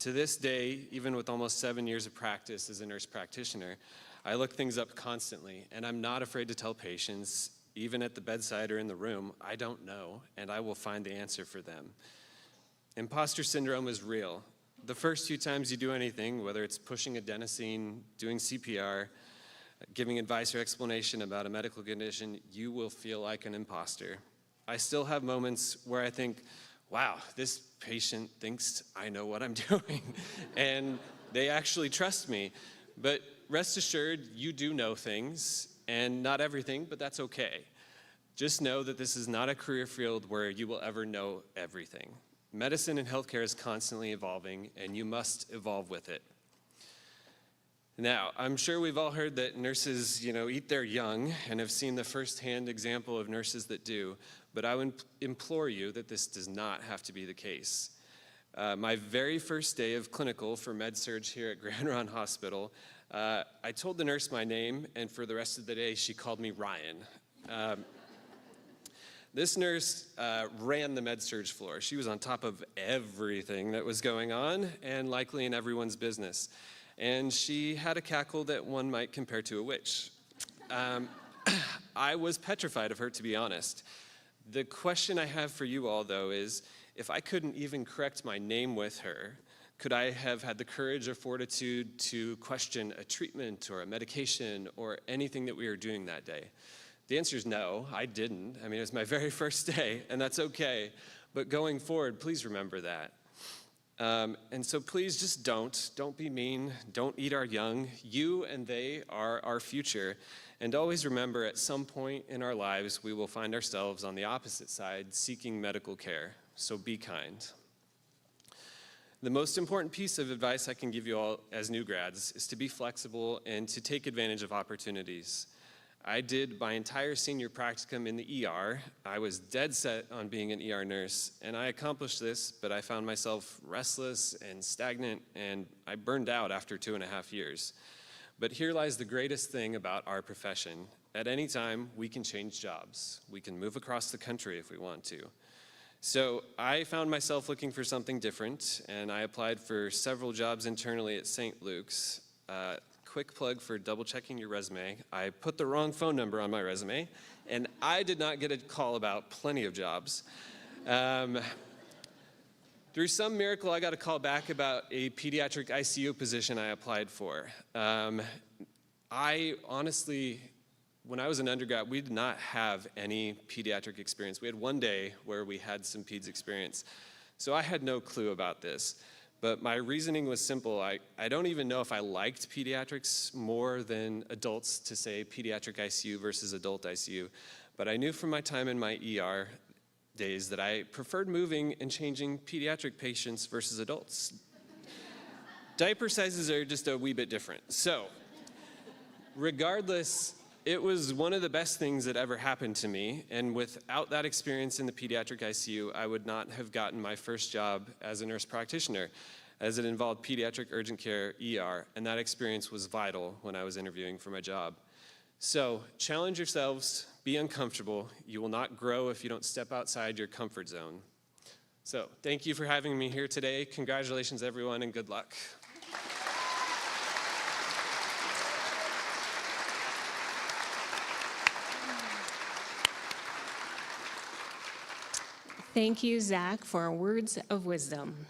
To this day, even with almost 7 years of practice as a nurse practitioner, I look things up constantly, and I'm not afraid to tell patients, even at the bedside or in the room, I don't know, and I will find the answer for them. Imposter syndrome is real. The first few times you do anything, whether it's pushing adenosine, doing CPR, giving advice or explanation about a medical condition, you will feel like an imposter. I still have moments where I think, wow, this patient thinks I know what I'm doing, and they actually trust me. But rest assured, you do know things, and not everything, but that's okay. Just know that this is not a career field where you will ever know everything. Medicine and healthcare is constantly evolving, and you must evolve with it. Now, I'm sure we've all heard that nurses, eat their young and have seen the firsthand example of nurses that do, but I would implore you that this does not have to be the case. My very first day of clinical for med-surg here at Grand Ronde Hospital, I told the nurse my name, and for the rest of the day, she called me Ryan. This nurse ran the med-surg floor. She was on top of everything that was going on, and likely in everyone's business. And she had a cackle that one might compare to a witch. I was petrified of her, to be honest. The question I have for you all, though, is if I couldn't even correct my name with her, could I have had the courage or fortitude to question a treatment or a medication or anything that we were doing that day? The answer is no, I didn't. I mean, it was my very first day, and that's okay. But going forward, please remember that. And so please just don't be mean, don't eat our young. You and they are our future. And always remember, at some point in our lives, we will find ourselves on the opposite side seeking medical care. So be kind. The most important piece of advice I can give you all as new grads is to be flexible and to take advantage of opportunities. I did my entire senior practicum in the ER. I was dead set on being an ER nurse, and I accomplished this, but I found myself restless and stagnant, and I burned out after 2.5 years. But here lies the greatest thing about our profession. At any time, we can change jobs. We can move across the country if we want to. So I found myself looking for something different, and I applied for several jobs internally at St. Luke's. Quick plug for double checking your resume. I put the wrong phone number on my resume, and I did not get a call about plenty of jobs. Through some miracle, I got a call back about a pediatric ICU position I applied for. I honestly, when I was an undergrad, we did not have any pediatric experience. We had one day where we had some peds experience. So I had no clue about this. But my reasoning was simple. I don't even know if I liked pediatrics more than adults, to say pediatric ICU versus adult ICU. But I knew from my time in my ER days that I preferred moving and changing pediatric patients versus adults. Diaper sizes are just a wee bit different. So regardless, it was one of the best things that ever happened to me, and without that experience in the pediatric ICU, I would not have gotten my first job as a nurse practitioner, as it involved pediatric urgent care ER, and that experience was vital when I was interviewing for my job. So challenge yourselves, be uncomfortable. You will not grow if you don't step outside your comfort zone. So thank you for having me here today. Congratulations, everyone, and good luck. Thank you, Zach, for words of wisdom.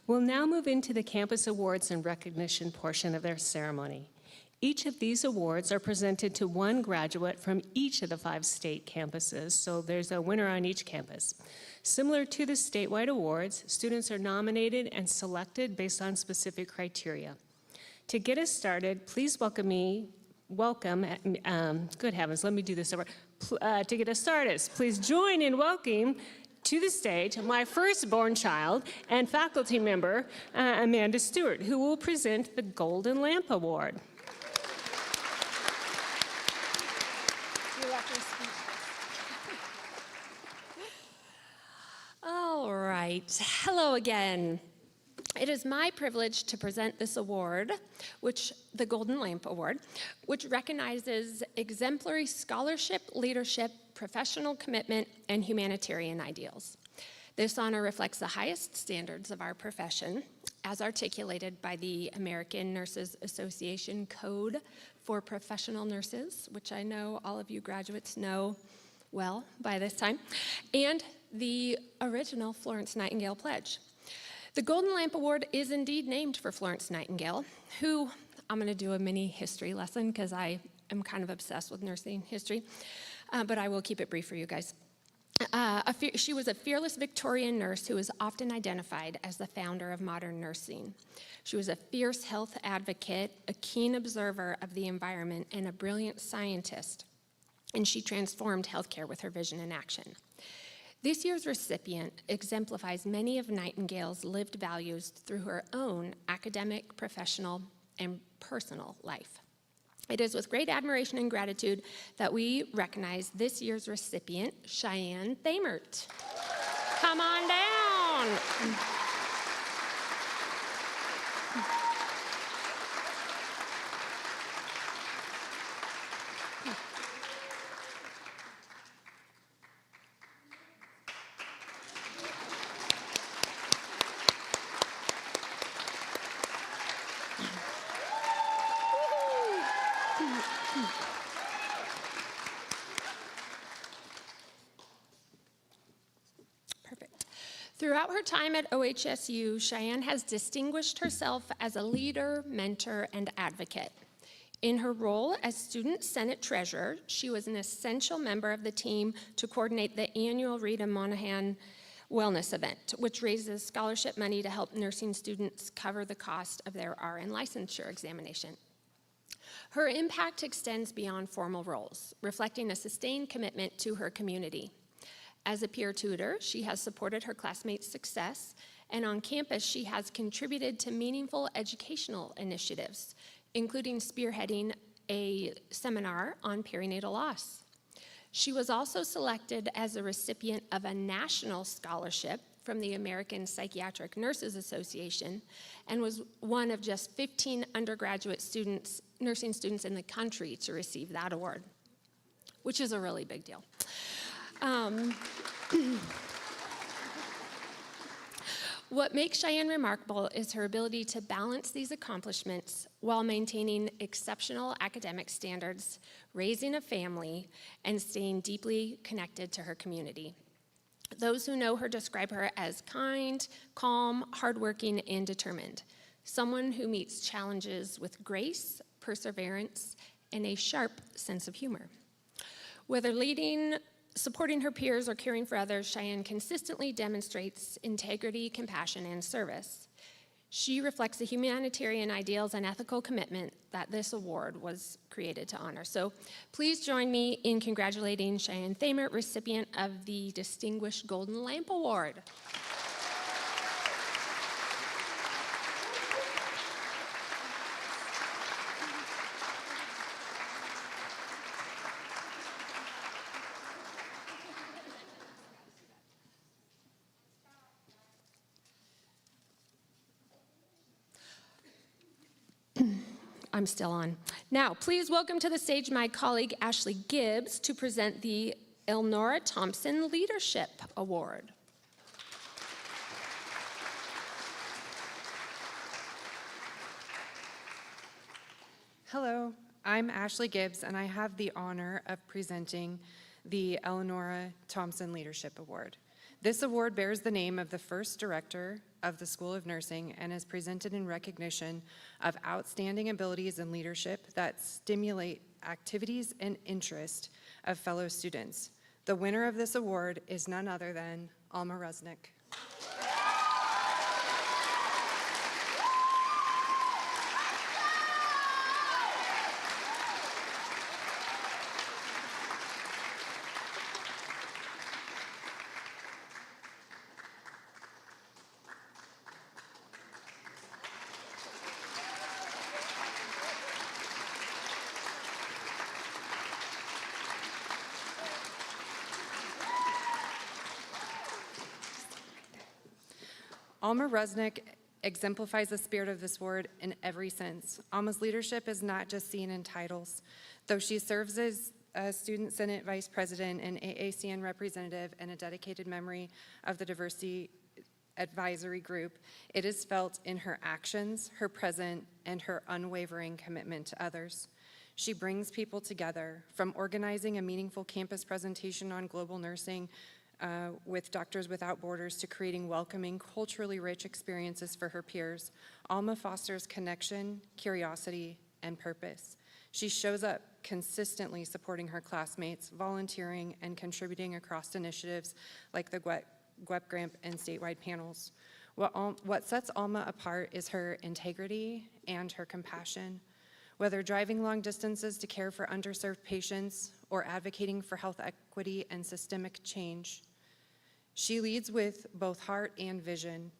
We'll now move into the campus awards and recognition portion of their ceremony. Each of these awards are presented to one graduate from each of the 5 state campuses, so there's a winner on each campus. Similar to the statewide awards, students are nominated and selected based on specific criteria. To get us started, please welcome, good heavens, let me do this over. To get us started, please join in welcoming to the stage my firstborn child and faculty member, Amanda Stewart, who will present the Golden Lamp Award. All right, hello again. It is my privilege to present this award, the Golden Lamp Award, which recognizes exemplary scholarship, leadership, professional commitment, and humanitarian ideals. This honor reflects the highest standards of our profession, as articulated by the American Nurses Association Code for Professional Nurses, which I know all of you graduates know well by this time, and the original Florence Nightingale Pledge. The Golden Lamp Award is indeed named for Florence Nightingale, who, I'm going to do a mini history lesson because I am kind of obsessed with nursing history, but I will keep it brief for you guys. She was a fearless Victorian nurse who is often identified as the founder of modern nursing. She was a fierce health advocate, a keen observer of the environment, and a brilliant scientist, and she transformed healthcare with her vision and action. This year's recipient exemplifies many of Nightingale's lived values through her own academic, professional, and personal life. It is with great admiration and gratitude that we recognize this year's recipient, Cheyenne Thamert. Come on down. Perfect. Throughout her time at OHSU, Cheyenne has distinguished herself as a leader, mentor, and advocate. In her role as Student Senate Treasurer, she was an essential member of the team to coordinate the annual Rita Monahan wellness event, which raises scholarship money to help nursing students cover the cost of their RN licensure examination. Her impact extends beyond formal roles, reflecting a sustained commitment to her community. As a peer tutor, she has supported her classmates' success, and on campus, she has contributed to meaningful educational initiatives, including spearheading a seminar on perinatal loss. She was also selected as a recipient of a national scholarship from the American Psychiatric Nurses Association and was one of just 15 undergraduate students, nursing students in the country to receive that award, which is a really big deal. What makes Cheyenne remarkable is her ability to balance these accomplishments while maintaining exceptional academic standards, raising a family, and staying deeply connected to her community. Those who know her describe her as kind, calm, hardworking, and determined, someone who meets challenges with grace, perseverance, and a sharp sense of humor. Whether leading, supporting her peers, or caring for others, Cheyenne consistently demonstrates integrity, compassion, and service. She reflects the humanitarian ideals and ethical commitment that this award was created to honor. So please join me in congratulating Cheyenne Thamer, recipient of the Distinguished Golden Lamp Award. I'm still on. Now, please welcome to the stage my colleague Ashley Gibbs to present the Elnora Thompson Leadership Award. Hello, I'm Ashley Gibbs, and I have the honor of presenting the Elnora Thompson Leadership Award. This award bears the name of the first director of the School of Nursing and is presented in recognition of outstanding abilities in leadership that stimulate activities and interest of fellow students. The winner of this award is none other than Alma Rusnick. Alma Rusnick exemplifies the spirit of this award in every sense. Alma's leadership is not just seen in titles. Though she serves as a Student Senate Vice President, an AACN representative, and a dedicated memory of the Diversity Advisory Group, it is felt in her actions, her presence, and her unwavering commitment to others. She brings people together, from organizing a meaningful campus presentation on global nursing with Doctors Without Borders to creating welcoming, culturally rich experiences for her peers. Alma fosters connection, curiosity, and purpose. She shows up consistently supporting her classmates, volunteering, and contributing across initiatives like the GWEP Grant and statewide panels. What sets Alma apart is her integrity and her compassion. Whether driving long distances to care for underserved patients or advocating for health equity and systemic change, she leads with both heart and vision.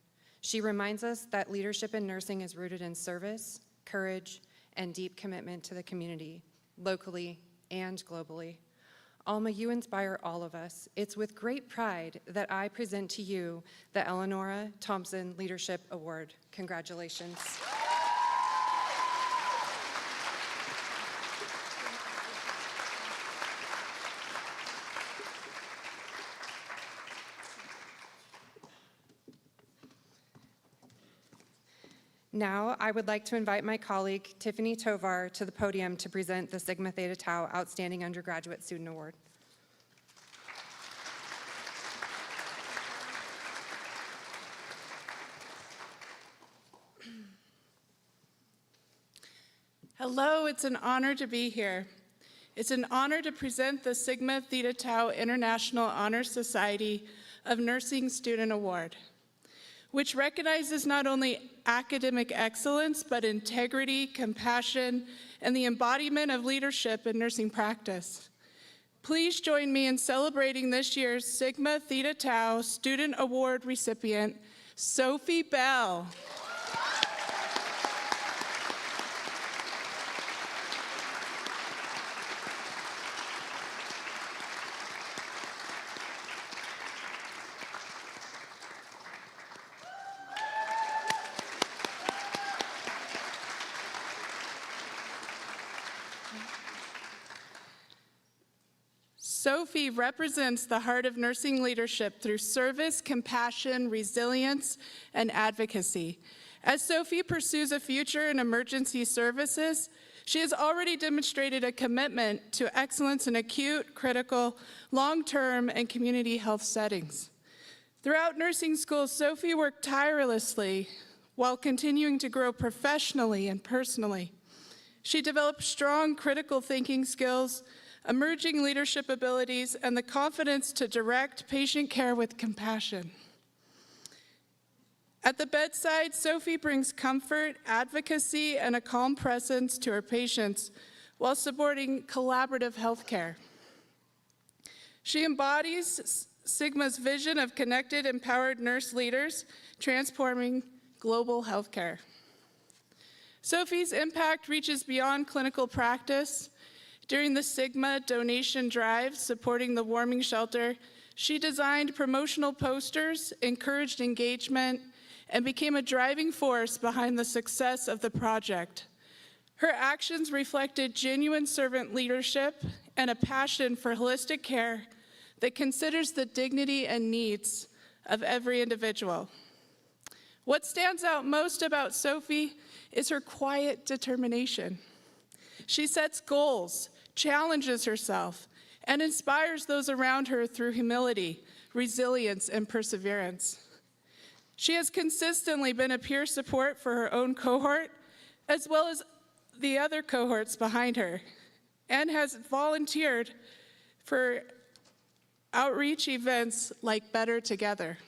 She reminds us that leadership in nursing is rooted in service, courage, and deep commitment to the community, locally and globally. Alma, you inspire all of us. It's with great pride that I present to you the Elnora Thompson Leadership Award. Congratulations. Now, I would like to invite my colleague, Tiffany Tovar, to the podium to present the Sigma Theta Tau Outstanding Undergraduate Student Award. Hello, it's an honor to be here. It's an honor to present the Sigma Theta Tau International Honor Society of Nursing Student Award, which recognizes not only academic excellence, but integrity, compassion, and the embodiment of leadership in nursing practice. Please join me in celebrating this year's Sigma Theta Tau Student Award recipient, Sophie Bell. Sophie represents the heart of nursing leadership through service, compassion, resilience, and advocacy. As Sophie pursues a future in emergency services, she has already demonstrated a commitment to excellence in acute, critical, long-term, and community health settings. Throughout nursing school, Sophie worked tirelessly while continuing to grow professionally and personally. She developed strong critical thinking skills, emerging leadership abilities, and the confidence to direct patient care with compassion. At the bedside, Sophie brings comfort, advocacy, and a calm presence to her patients while supporting collaborative healthcare. She embodies Sigma's vision of connected, empowered nurse leaders transforming global healthcare. Sophie's impact reaches beyond clinical practice. During the Sigma donation drive supporting the warming shelter, she designed promotional posters, encouraged engagement, and became a driving force behind the success of the project. Her actions reflected genuine servant leadership and a passion for holistic care that considers the dignity and needs of every individual. What stands out most about Sophie is her quiet determination. She sets goals, challenges herself, and inspires those around her through humility, resilience, and perseverance. She has consistently been a peer support for her own cohort, as well as the other cohorts behind her, and has volunteered for outreach events like Better Together.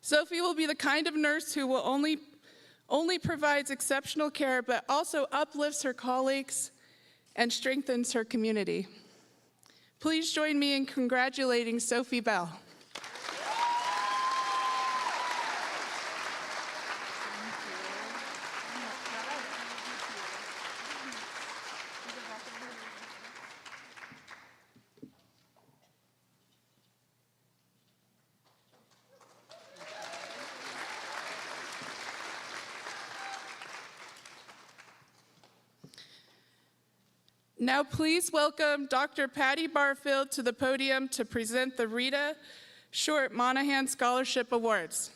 Sophie will be the kind of nurse who will only provides exceptional care, but also uplifts her colleagues and strengthens her community. Please join me in congratulating Sophie Bell. Now please welcome Dr. Patty Barfield to the podium to present the Rita Short Monahan Scholarship Awards.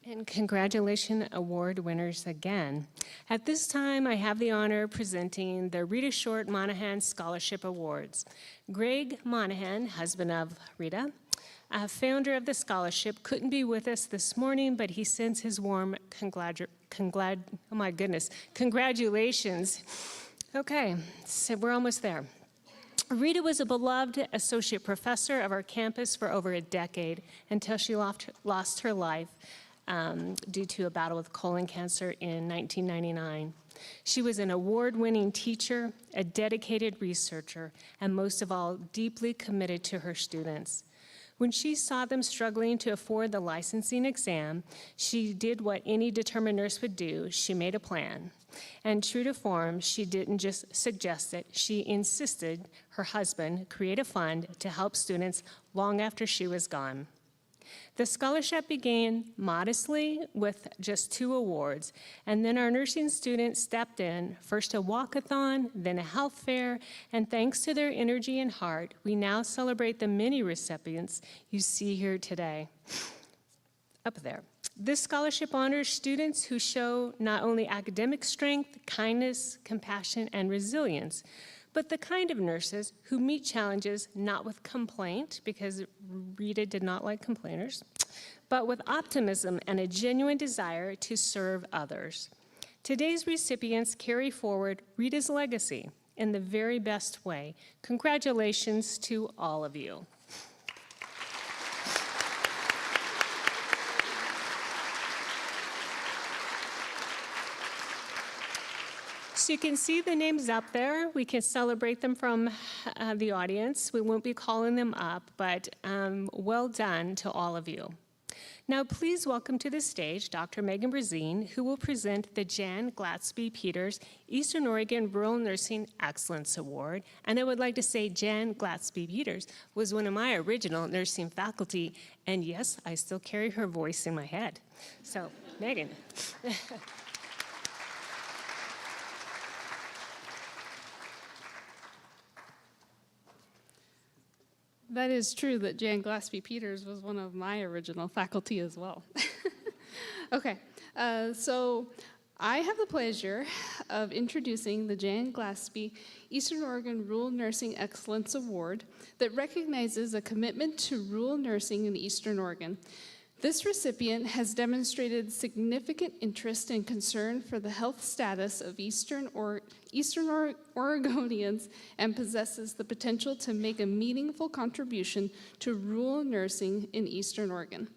And congratulations, award winners again. At this time, I have the honor of presenting the Rita Short Monahan Scholarship Awards. Greg Monahan, husband of Rita, founder of the scholarship, couldn't be with us this morning, but he sends his warm congratulations. Okay, so we're almost there. Rita was a beloved associate professor of our campus for over a decade until she lost her life due to a battle with colon cancer in 1999. She was an award-winning teacher, a dedicated researcher, and most of all, deeply committed to her students. When she saw them struggling to afford the licensing exam, she did what any determined nurse would do. She made a plan. And true to form, she didn't just suggest it, she insisted her husband create a fund to help students long after she was gone. The scholarship began modestly with just 2 awards, and then our nursing students stepped in, first a walkathon, then a health fair, and thanks to their energy and heart, we now celebrate the many recipients you see here today. Up there. This scholarship honors students who show not only academic strength, kindness, compassion, and resilience, but the kind of nurses who meet challenges not with complaint, because Rita did not like complainers, but with optimism and a genuine desire to serve others. Today's recipients carry forward Rita's legacy in the very best way. Congratulations to all of you. So you can see the names up there. We can celebrate them from the audience. We won't be calling them up, but well done to all of you. Now please welcome to the stage Dr. Megan Brazine, who will present the Jan Glatsby Peters Eastern Oregon Rural Nursing Excellence Award. And I would like to say Jan Glatsby Peters was one of my original nursing faculty, and yes, I still carry her voice in my head. So, Megan. That is true that Jan Glatsby Peters was one of my original faculty as well. Okay, so I have the pleasure of introducing the Jan Glatsby Eastern Oregon Rural Nursing Excellence Award that recognizes a commitment to rural nursing in Eastern Oregon. This recipient has demonstrated significant interest and concern for the health status of Eastern Oregonians and possesses the potential to make a meaningful contribution to rural nursing in Eastern Oregon.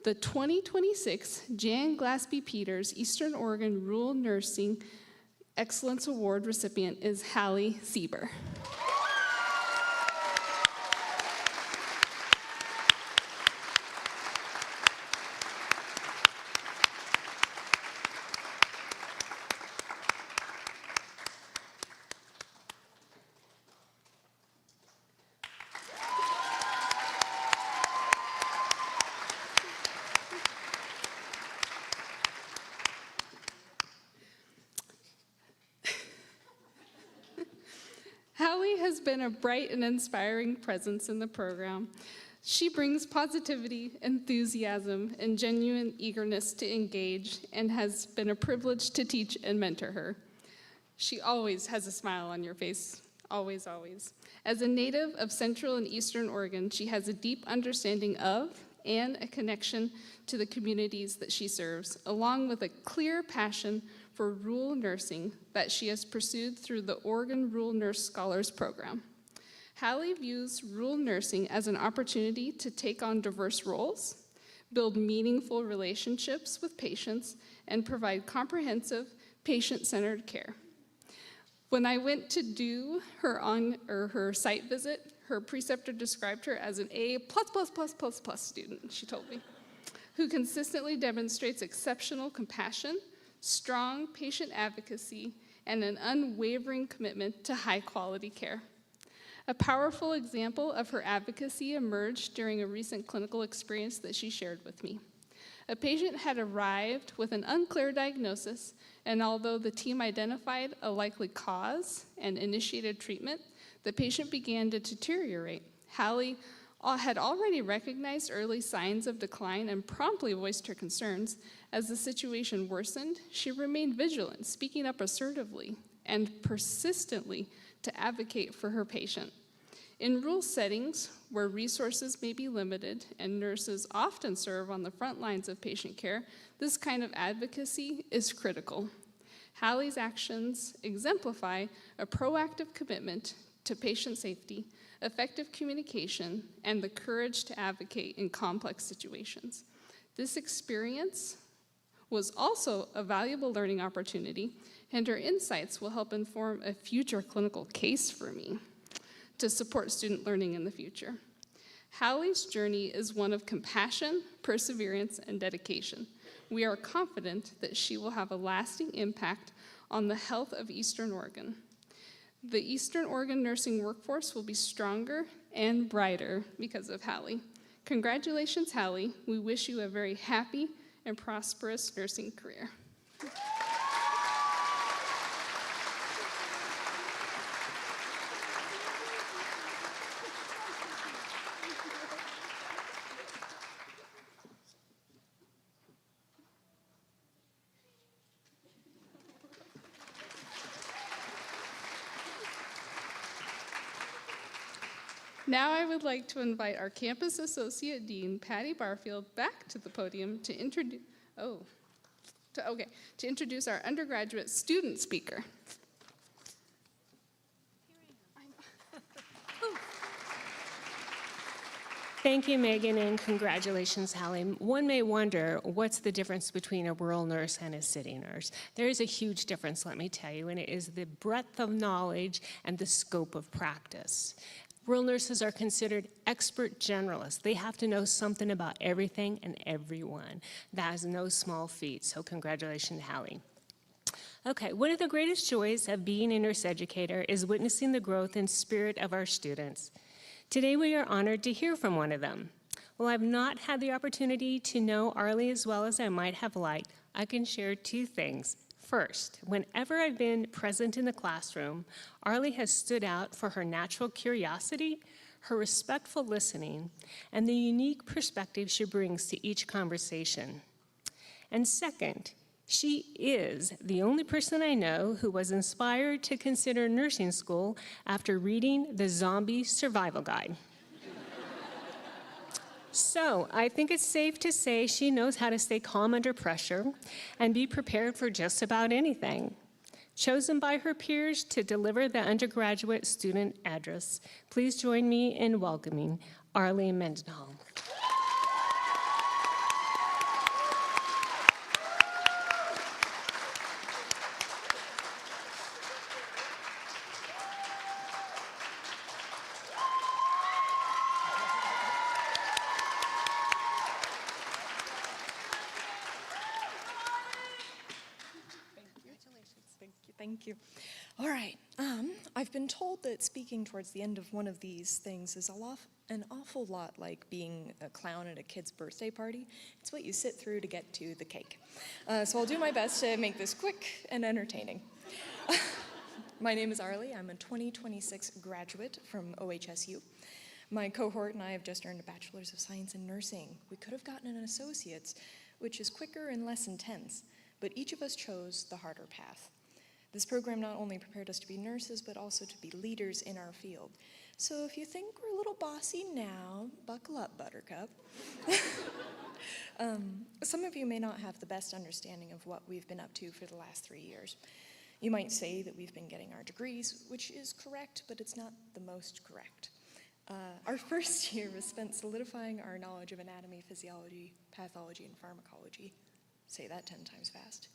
The 2026 Jan Glatsby Peters Eastern Oregon Rural Nursing Excellence Award recipient is Hallie Sieber. Hallie has been a bright and inspiring presence in the program. She brings positivity, enthusiasm, and genuine eagerness to engage, and has been a privilege to teach and mentor her. She always has a smile on your face, always, always. As a native of Central and Eastern Oregon, she has a deep understanding of and a connection to the communities that she serves, along with a clear passion for rural nursing that she has pursued through the Oregon Rural Nurse Scholars Program. Hallie views rural nursing as an opportunity to take on diverse roles, build meaningful relationships with patients, and provide comprehensive, patient-centered care. When I went to do her site visit, her preceptor described her as an A+++++ student, she told me, who consistently demonstrates exceptional compassion, strong patient advocacy, and an unwavering commitment to high-quality care. A powerful example of her advocacy emerged during a recent clinical experience that she shared with me. A patient had arrived with an unclear diagnosis, and although the team identified a likely cause and initiated treatment, the patient began to deteriorate. Hallie had already recognized early signs of decline and promptly voiced her concerns. As the situation worsened, she remained vigilant, speaking up assertively and persistently to advocate for her patient. In rural settings where resources may be limited and nurses often serve on the front lines of patient care, this kind of advocacy is critical. Hallie's actions exemplify a proactive commitment to patient safety, effective communication, and the courage to advocate in complex situations. This experience was also a valuable learning opportunity, and her insights will help inform a future clinical case for me to support student learning in the future. Hallie's journey is one of compassion, perseverance, and dedication. We are confident that she will have a lasting impact on the health of Eastern Oregon. The Eastern Oregon nursing workforce will be stronger and brighter because of Hallie. Congratulations, Hallie. We wish you a very happy and prosperous nursing career. Now I would like to invite our Campus Associate Dean, Patty Barfield, back to the podium to introduce, to introduce our undergraduate student speaker. Thank you, Megan, and congratulations, Hallie. One may wonder, what's the difference between a rural nurse and a city nurse? There is a huge difference, let me tell you, and it is the breadth of knowledge and the scope of practice. Rural nurses are considered expert generalists. They have to know something about everything and everyone. That is no small feat, so congratulations, Hallie. Okay, one of the greatest joys of being a nurse educator is witnessing the growth and spirit of our students. Today we are honored to hear from one of them. While I've not had the opportunity to know Arlie as well as I might have liked, I can share two things. First, whenever I've been present in the classroom, Arlie has stood out for her natural curiosity, her respectful listening, and the unique perspective she brings to each conversation. And second, she is the only person I know who was inspired to consider nursing school after reading the Zombie Survival Guide. So I think it's safe to say she knows how to stay calm under pressure and be prepared for just about anything. Chosen by her peers to deliver the undergraduate student address, please join me in welcoming Arlie Mendenhall. Thank you. All right. I've been told that speaking towards the end of one of these things is an awful lot like being a clown at a kid's birthday party. It's what you sit through to get to the cake. So I'll do my best to make this quick and entertaining. My name is Arlie. I'm a 2026 graduate from OHSU. My cohort and I have just earned a Bachelor's of Science in Nursing. We could have gotten an Associate's, which is quicker and less intense, but each of us chose the harder path. This program not only prepared us to be nurses, but also to be leaders in our field. So if you think we're a little bossy now, buckle up, Buttercup. Some of you may not have the best understanding of what we've been up to for the last 3 years. You might say that we've been getting our degrees, which is correct, but it's not the most correct. Our first year was spent solidifying our knowledge of anatomy, physiology, pathology, and pharmacology. Say that 10 times fast.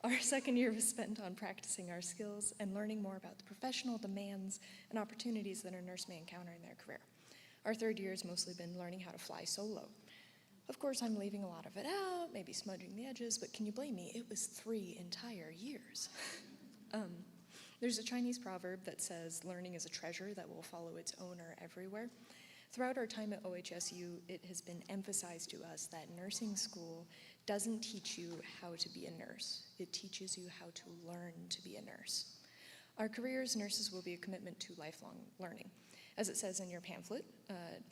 Our second year was spent on practicing our skills and learning more about the professional demands and opportunities that a nurse may encounter in their career. Our third year has mostly been learning how to fly solo. Of course, I'm leaving a lot of it out, maybe smudging the edges, but can you blame me? It was 3 entire years. There's a Chinese proverb that says, learning is a treasure that will follow its owner everywhere. Throughout our time at OHSU, it has been emphasized to us that nursing school doesn't teach you how to be a nurse. It teaches you how to learn to be a nurse. Our career as nurses will be a commitment to lifelong learning. As it says in your pamphlet,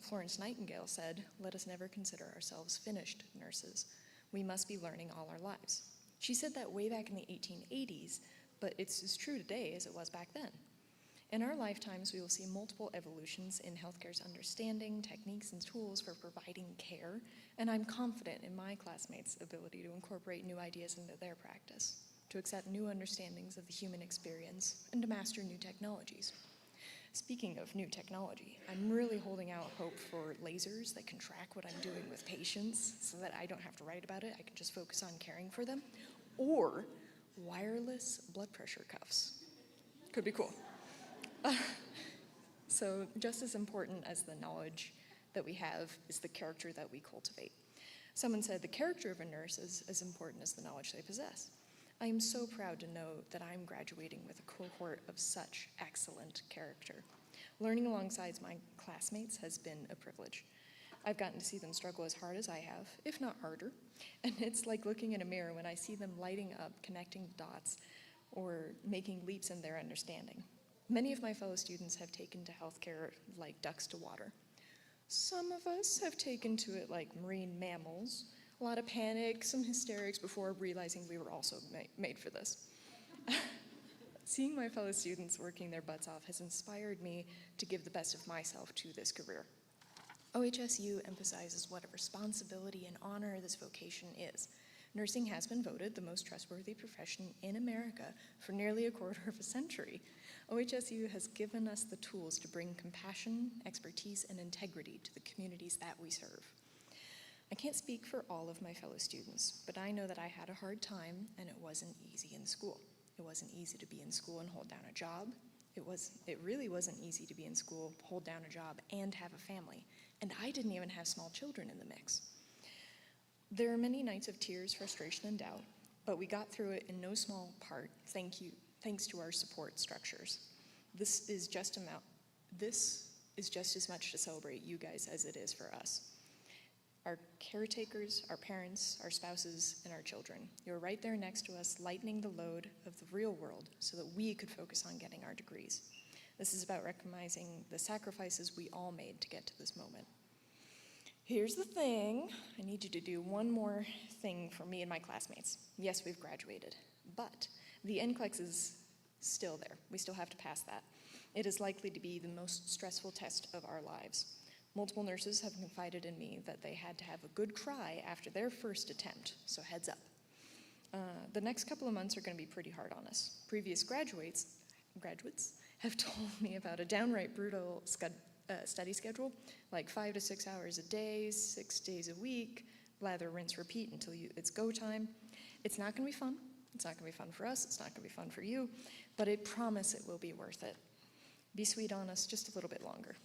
Florence Nightingale said, "Let us never consider ourselves finished nurses. We must be learning all our lives." She said that way back in the 1880s, but it's as true today as it was back then. In our lifetimes, we will see multiple evolutions in healthcare's understanding, techniques, and tools for providing care, and I'm confident in my classmates' ability to incorporate new ideas into their practice, to accept new understandings of the human experience, and to master new technologies. Speaking of new technology, I'm really holding out hope for lasers that can track what I'm doing with patients so that I don't have to write about it, I can just focus on caring for them, or wireless blood pressure cuffs. Could be cool. So just as important as the knowledge that we have is the character that we cultivate. Someone said the character of a nurse is as important as the knowledge they possess. I am so proud to know that I'm graduating with a cohort of such excellent character. Learning alongside my classmates has been a privilege. I've gotten to see them struggle as hard as I have, if not harder, and it's like looking in a mirror when I see them lighting up, connecting dots, or making leaps in their understanding. Many of my fellow students have taken to healthcare like ducks to water. Some of us have taken to it like marine mammals. A lot of panic, some hysterics before realizing we were also made for this. Seeing my fellow students working their butts off has inspired me to give the best of myself to this career. OHSU emphasizes what a responsibility and honor this vocation is. Nursing has been voted the most trustworthy profession in America for nearly a quarter of a century. OHSU has given us the tools to bring compassion, expertise, and integrity to the communities that we serve. I can't speak for all of my fellow students, but I know that I had a hard time and it wasn't easy in school. It wasn't easy to be in school and hold down a job. It really wasn't easy to be in school, hold down a job, and have a family. And I didn't even have small children in the mix. There are many nights of tears, frustration, and doubt, but we got through it in no small part thanks to our support structures. This is just as much to celebrate you guys as it is for us. Our caretakers, our parents, our spouses, and our children. You're right there next to us, lightening the load of the real world so that we could focus on getting our degrees. This is about recognizing the sacrifices we all made to get to this moment. Here's the thing. I need you to do one more thing for me and my classmates. Yes, we've graduated, but the NCLEX is still there. We still have to pass that. It is likely to be the most stressful test of our lives. Multiple nurses have confided in me that they had to have a good cry after their first attempt, so heads up. The next couple of months are going to be pretty hard on us. Previous graduates have told me about a downright brutal study schedule, like 5 to 6 hours a day, 6 days a week, lather, rinse, repeat until it's go time. It's not going to be fun. It's not going to be fun for us. It's not going to be fun for you, but I promise it will be worth it. Be sweet on us just a little bit longer.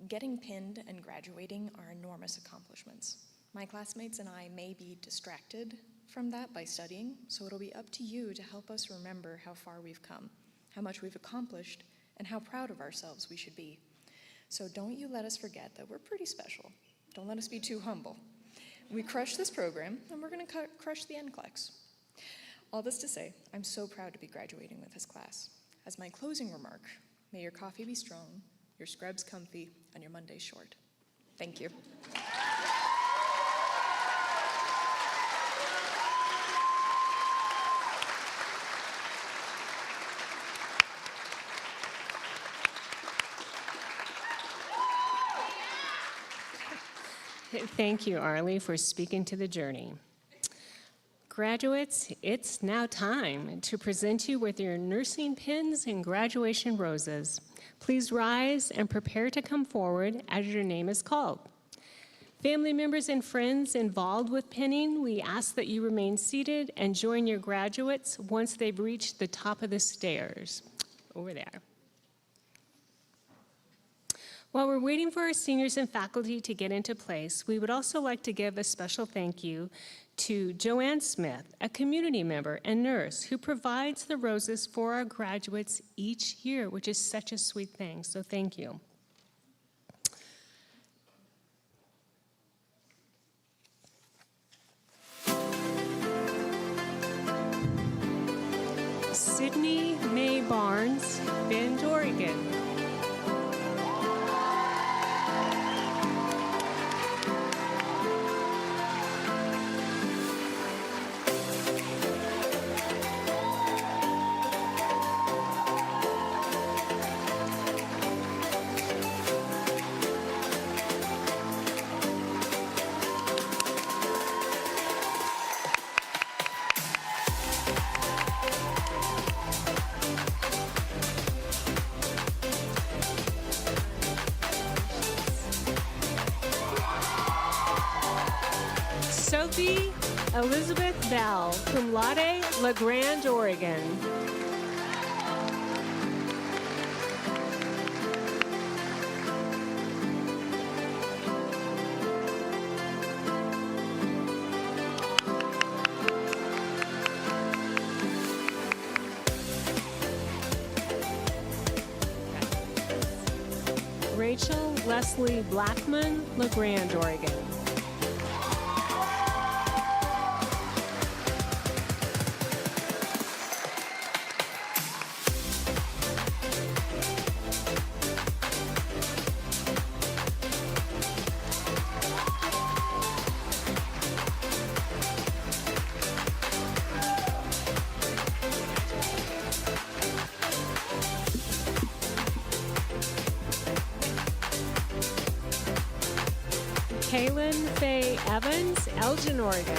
Getting pinned and graduating are enormous accomplishments. My classmates and I may be distracted from that by studying, so it'll be up to you to help us remember how far we've come, how much we've accomplished, and how proud of ourselves we should be. So don't you let us forget that we're pretty special. Don't let us be too humble. We crushed this program, and we're going to crush the NCLEX. All this to say, I'm so proud to be graduating with this class. As my closing remark, may your coffee be strong, your scrubs comfy, and your Mondays short. Thank you. Thank you, Arlie, for speaking to the journey. Graduates, it's now time to present you with your nursing pins and graduation roses. Please rise and prepare to come forward as your name is called. Family members and friends involved with pinning, we ask that you remain seated and join your graduates once they've reached the top of the stairs. Over there. While we're waiting for our seniors and faculty to get into place, we would also like to give a special thank you to Joanne Smith, a community member and nurse who provides the roses for our graduates each year, which is such a sweet thing, so thank you. Sydney Mae Barnes, Bend, Oregon. Sophie Elizabeth Bell, cum laude, La Grande, Oregon. Rachel Leslie Blackman, La Grande, Oregon. Kaylin Faye Evans, Elgin, Oregon.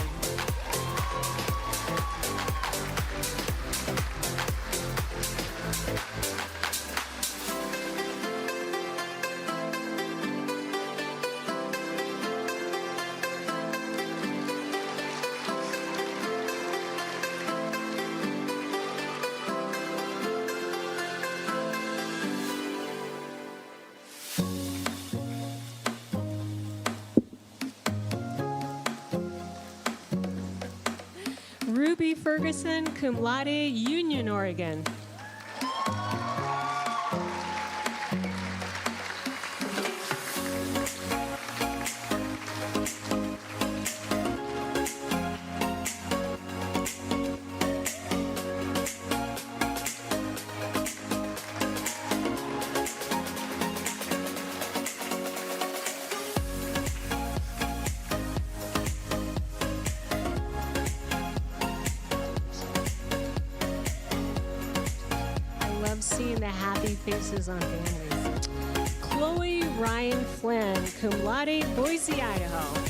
Sophie Ferguson, cum laude, Union, Oregon. Seeing the happy faces on families. Chloe Ryan Flynn, cum laude, Boise, Idaho.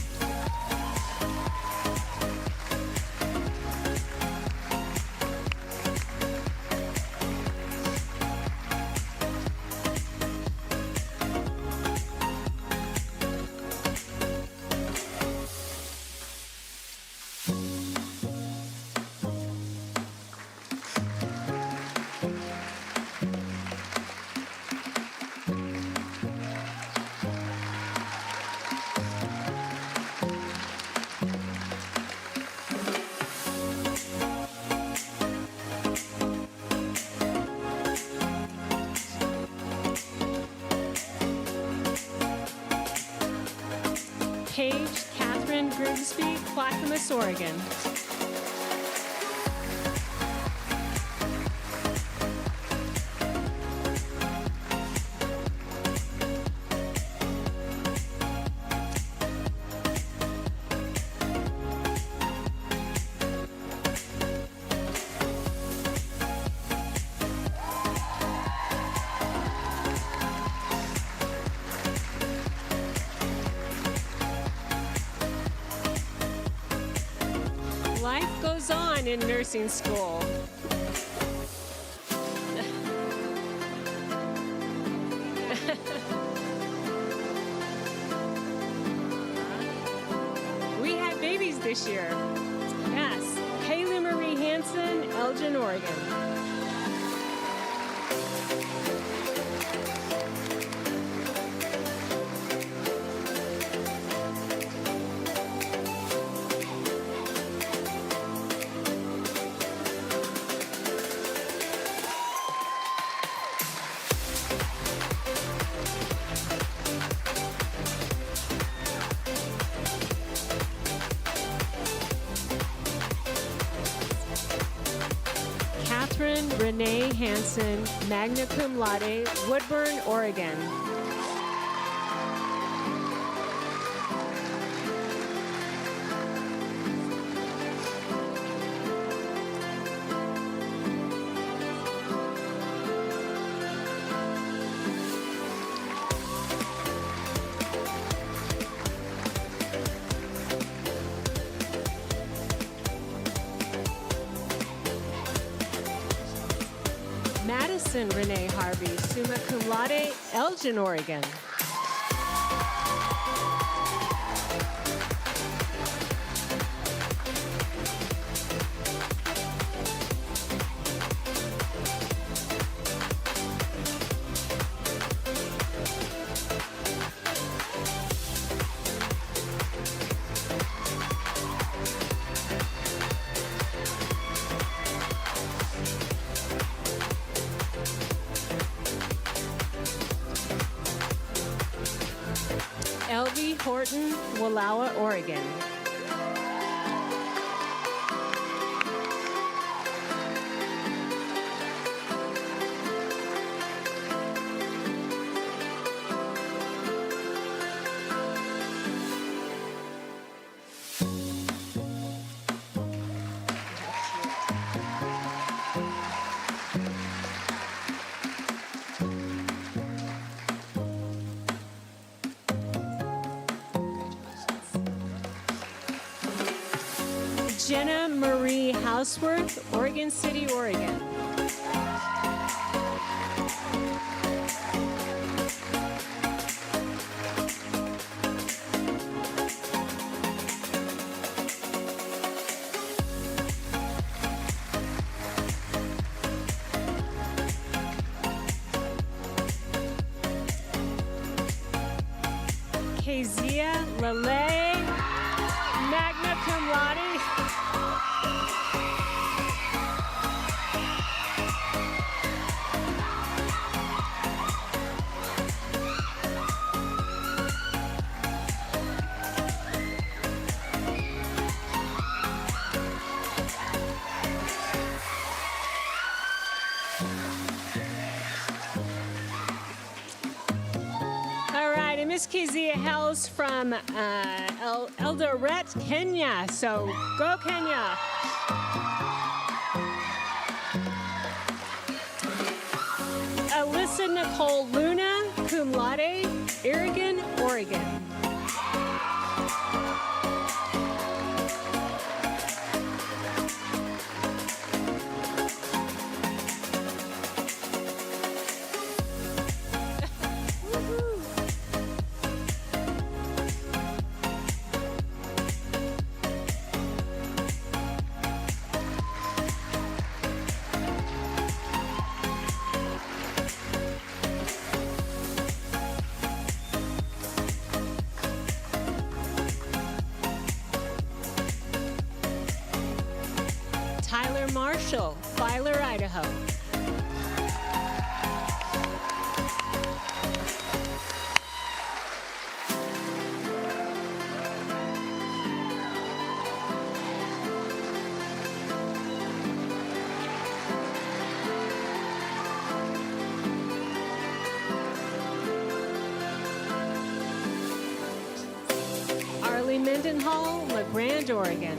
Paige Catherine Grigsby, Clackamas, Oregon. Life goes on in nursing school. We had babies this year. Yes, Haley Marie Hansen, Elgin, Oregon. Catherine Renee Hansen, magna cum laude, Woodburn, Oregon. Madison Renee Harvey, summa cum laude, Elgin, Oregon. Elvie Horton, Wallowa, Oregon. Jenna Marie Houseworth, Oregon City, Oregon. Kezia Lele, magna cum laude. Miss Kezia hails from Eldoret, Kenya. So go Kenya. Alyssa Nicole Luna, cum laude, Oregon, Oregon. Tyler Marshall, Filer, Idaho. Arlie Mendenhall, La Grande, Oregon.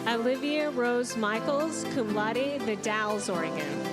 Olivia Rose Michaels, cum laude, The Dalles, Oregon.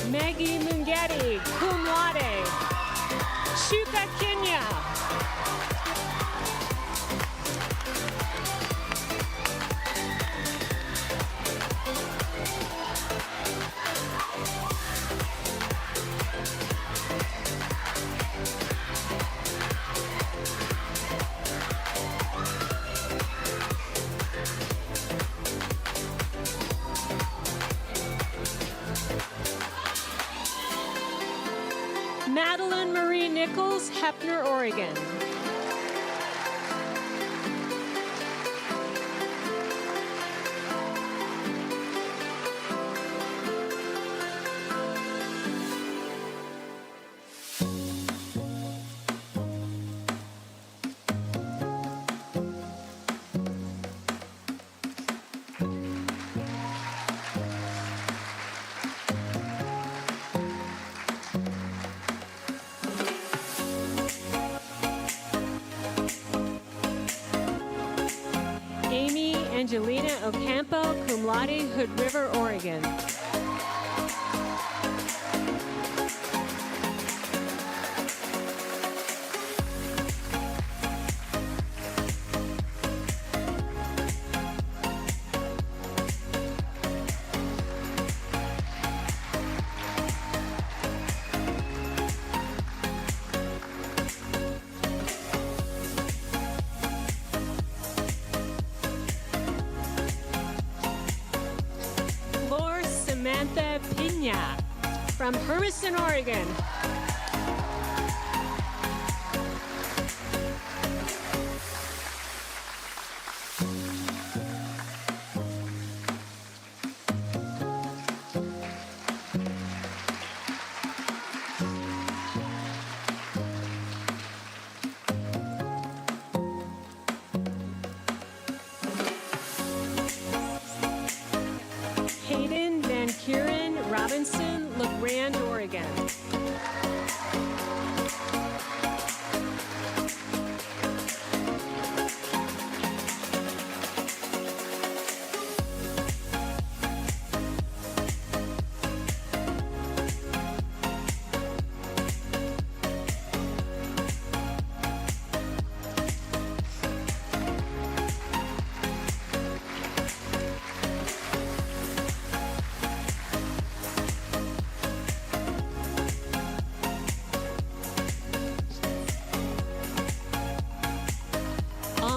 Maggie Mungeti, cum laude, Chuka, Kenya. Madeline Marie Nichols, Heppner, Oregon. Amy Angelina Ocampo, cum laude, Hood River, Oregon. Samantha Pina from Hermiston, Oregon. Hayden Van Kuren Robinson, La Grande, Oregon.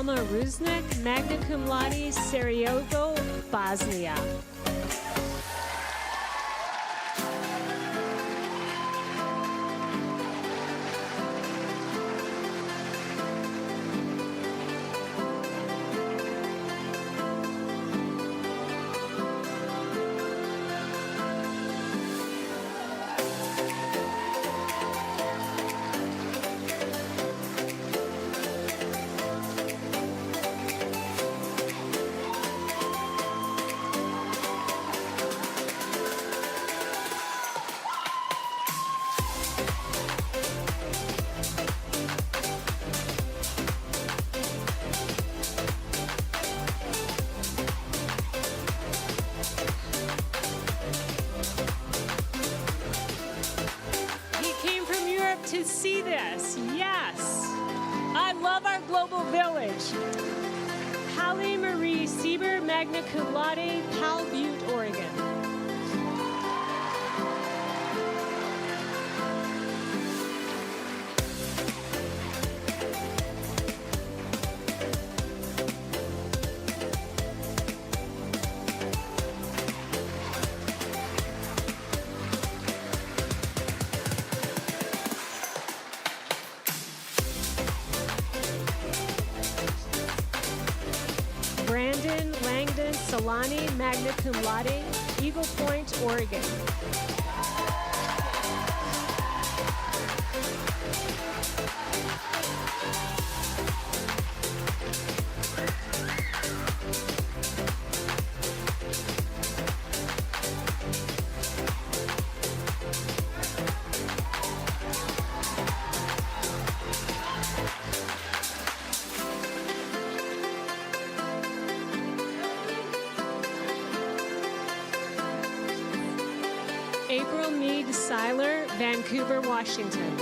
Alma Rusnik, magna cum laude, Sarajevo, Bosnia. To see this, yes. I love our global village. Hallie Marie Sieber, magna cum laude, Powell Butte, Oregon. Brandon Langdon Solani, magna cum laude, Eagle Point, Oregon. April Mead Seiler, Vancouver, Washington.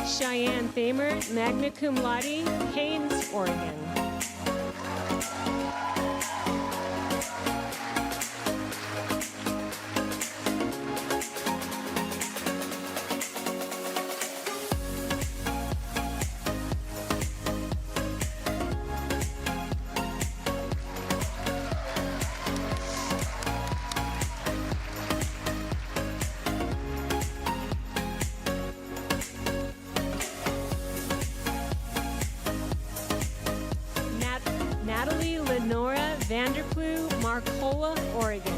Cheyenne Thamer, magna cum laude, Haines, Oregon. Natalie Lenora Vanderplu, Marcola, Oregon.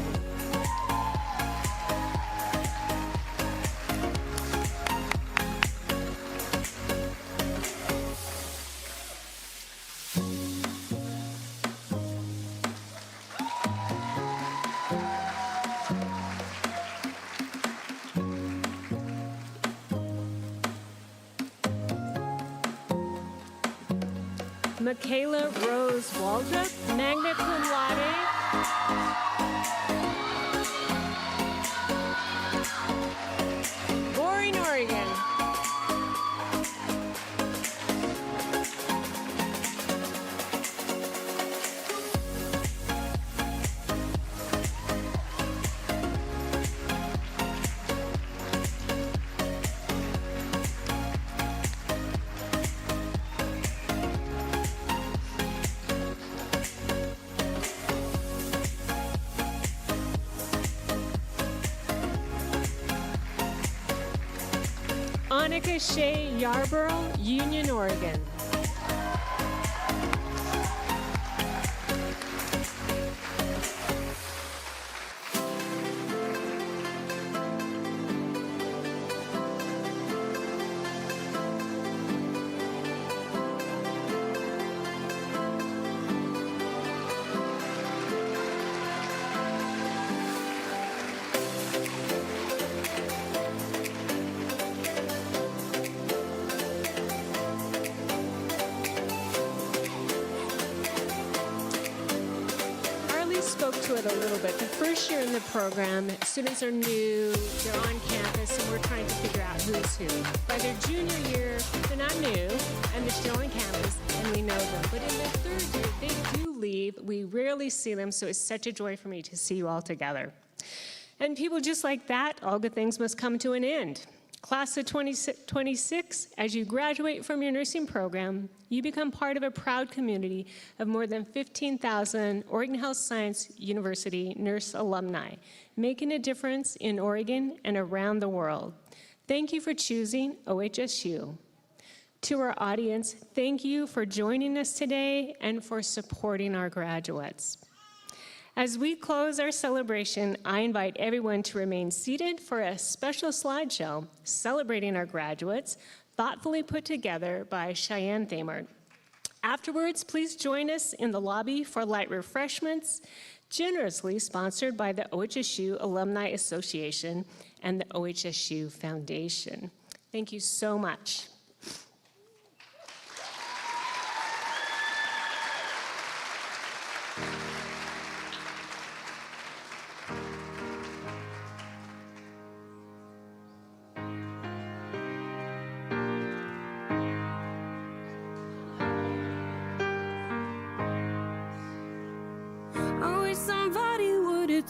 Michaela Rose Waldrop, magna cum laude. Boring, Oregon. Annika Shea Yarborough, Union, Oregon. but the first year in the program, students are new, they're on campus, and we're trying to figure out who's who. By their junior year, they're not new, and they're still on campus, and we know them. But in their third year, they do leave. We rarely see them, so it's such a joy for me to see you all together. And people just like that, all good things must come to an end. Class of 2026, as you graduate from your nursing program, you become part of a proud community of more than 15,000 Oregon Health Science University nurse alumni, making a difference in Oregon and around the world. Thank you for choosing OHSU. To our audience, thank you for joining us today and for supporting our graduates. As we close our celebration, I invite everyone to remain seated for a special slideshow celebrating our graduates, thoughtfully put together by Cheyenne Thamert. Afterwards, please join us in the lobby for light refreshments, generously sponsored by the OHSU Alumni Association and the OHSU Foundation. Thank you so much.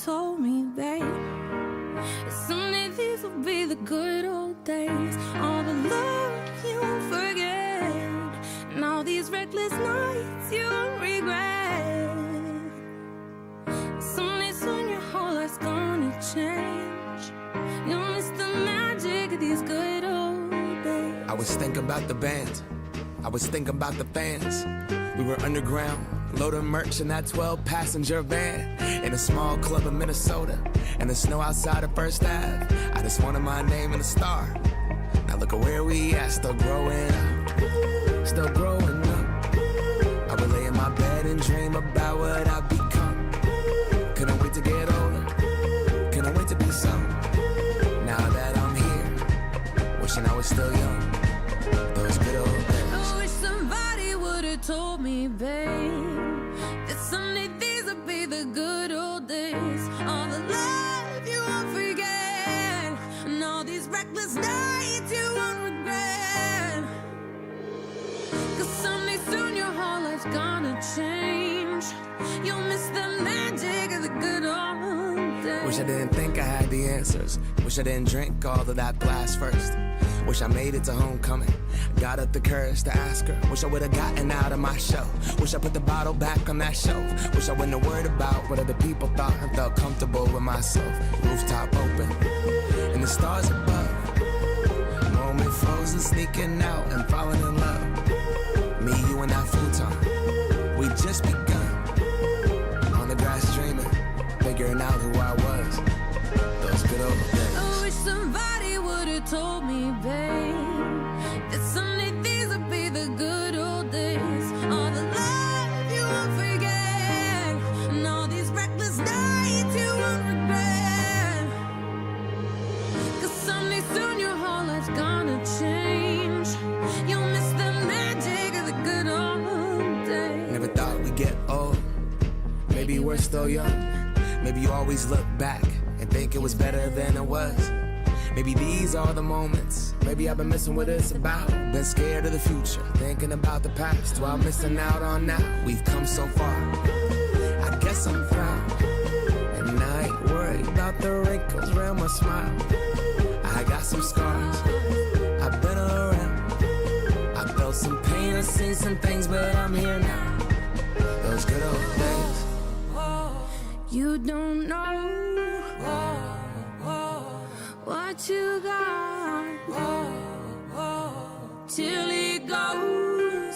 Told me, babe, someday these will be the good old days. All the love you won't forget, and all these reckless nights you won't regret. Someday soon your whole life's gonna change. You'll miss the magic of these good old days. I was thinking about the band, I was thinking about the fans. We were underground, loading merch in that 12-passenger van in a small club in Minnesota, and the snow outside of First Ave. I just wanted my name and a star. Now look at where we at, still growing up, still growing up. I would lay in my bed and dream about what I've become. Couldn't wait to get older, couldn't wait to be some. Now that I'm here, wishing I was still young. Those good old days. I wish somebody would've told me, babe, that someday these would be the good old days. All the love you won't forget, and all these reckless nights you won't regret. 'Cause someday soon your whole life's gonna change. You'll miss the magic of the good old days. Wish I didn't think I had the answers. Wish I didn't drink all of that glass first. Wish I made it to homecoming, got up the courage to ask her. Wish I would've gotten out of my show. Wish I put the bottle back on that shelf. Wish I wouldn't have worried about what other people thought and felt comfortable with myself. Rooftop open, and the stars above. Moment frozen, sneaking out and falling in love. Me, you, and that futon, we just begun. On the grass dreaming, figuring out who I was. Those good old days. I wish somebody would've told me, babe, that someday these would be the good old days. All the love you won't forget, and all these reckless nights you won't regret. 'Cause someday soon your whole life's gonna change. You'll miss the magic of the good old days. Never thought we'd get old. Maybe we're still young. Maybe you always look back and think it was better than it was. Maybe these are the moments. Maybe I've been missing what it's about. Been scared of the future, thinking about the past while missing out on now. We've come so far, I guess I'm proud. And I ain't worried about the wrinkles around my smile. I got some scars, I've been around. I felt some pain, I've seen some things, but I'm here now. Those good old days. You don't know what you got till it goes,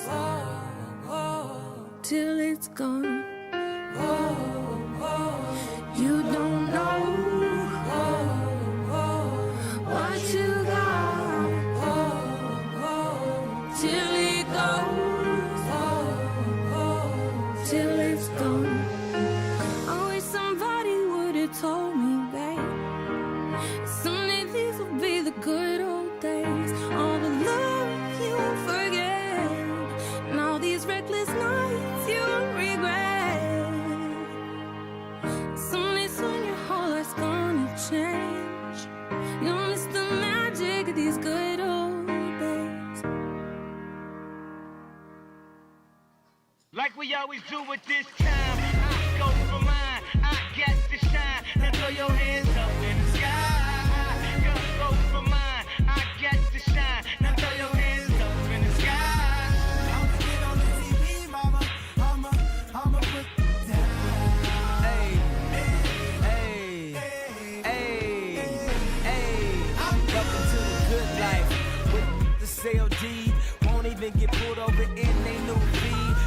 till it's gone. You don't know what you got till it goes, till it's gone. I wish somebody would've told me, babe, someday these will be the good old days. All the love you won't forget, and all these reckless nights you won't regret. Someday change. You'll miss the magic of these good old days. Like we always do at this time, I go for mine, I got to shine. Now throw your hands up in the sky. I go for mine, I got to shine. Now throw your hands up in the sky. I'ma get on the TV, mama. I'ma put it down. Hey, hey, hey, hey. Welcome to the good life with the CLD. Won't even get pulled over in they new V.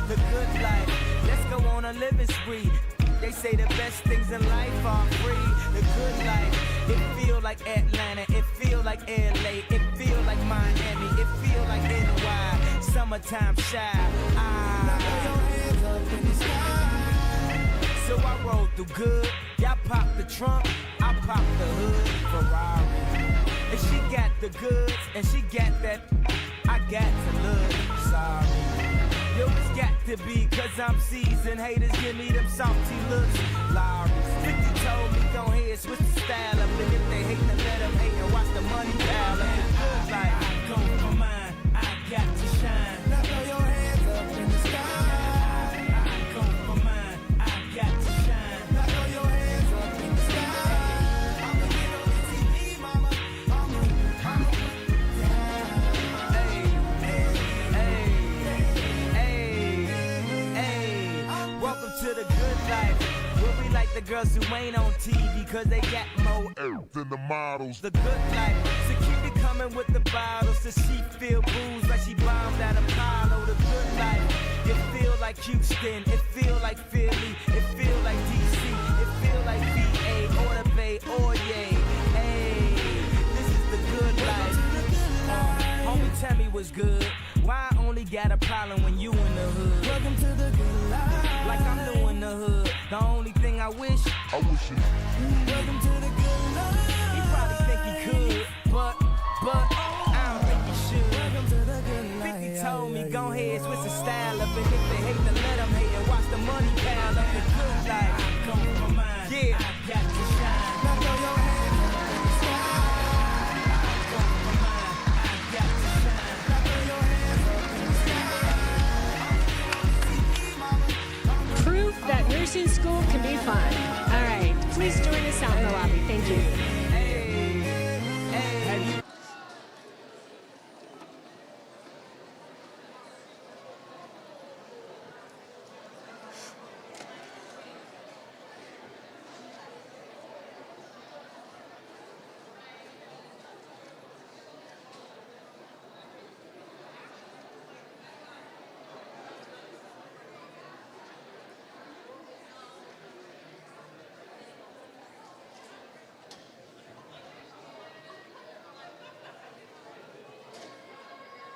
The good life, let's go on a living spree. They say the best things in life are free. The good life, it feel like Atlanta, it feel like LA, it feel like Miami, it feel like NY. Summertime shy. Now throw your hands up in the sky. So I roll through good. Y'all pop the trunk, I pop the hood. Ferrari. And she got the goods, and she got that. I got to look sorry. Yo, it's got to be, cause I'm seasoned. Haters give me them salty looks. Lowry, 50 told me, go ahead, switch the style up. And if they hate, then let them hate and watch the money pile up. Like, I go for mine, I got to shine. Now throw your hands up in the sky. I go for mine, I got to shine. Now throw your hands up in the sky. I'ma get on the TV, mama. I'ma put it down. Hey, welcome to the good life, where we like the girls who ain't on TV, cause they got more than the models. The good life, so keep it coming with the bottles, so she feel booze like she bombed at Apollo. The good life, it feel like Houston, it feel like Philly, it feel like DC, it feel like VA, or the Bay, or yay. Hey, this is the good life. Homie, tell me what's good. Why I only got a problem when you in the hood? Welcome to the good life. Like I'm new in the hood. The only thing I wish it. Welcome to the good life. He probably think he could, but I don't think he should. Welcome to the good life. 50 told me, go ahead, switch the style up. And if they hate, then let them hate and watch the money pass.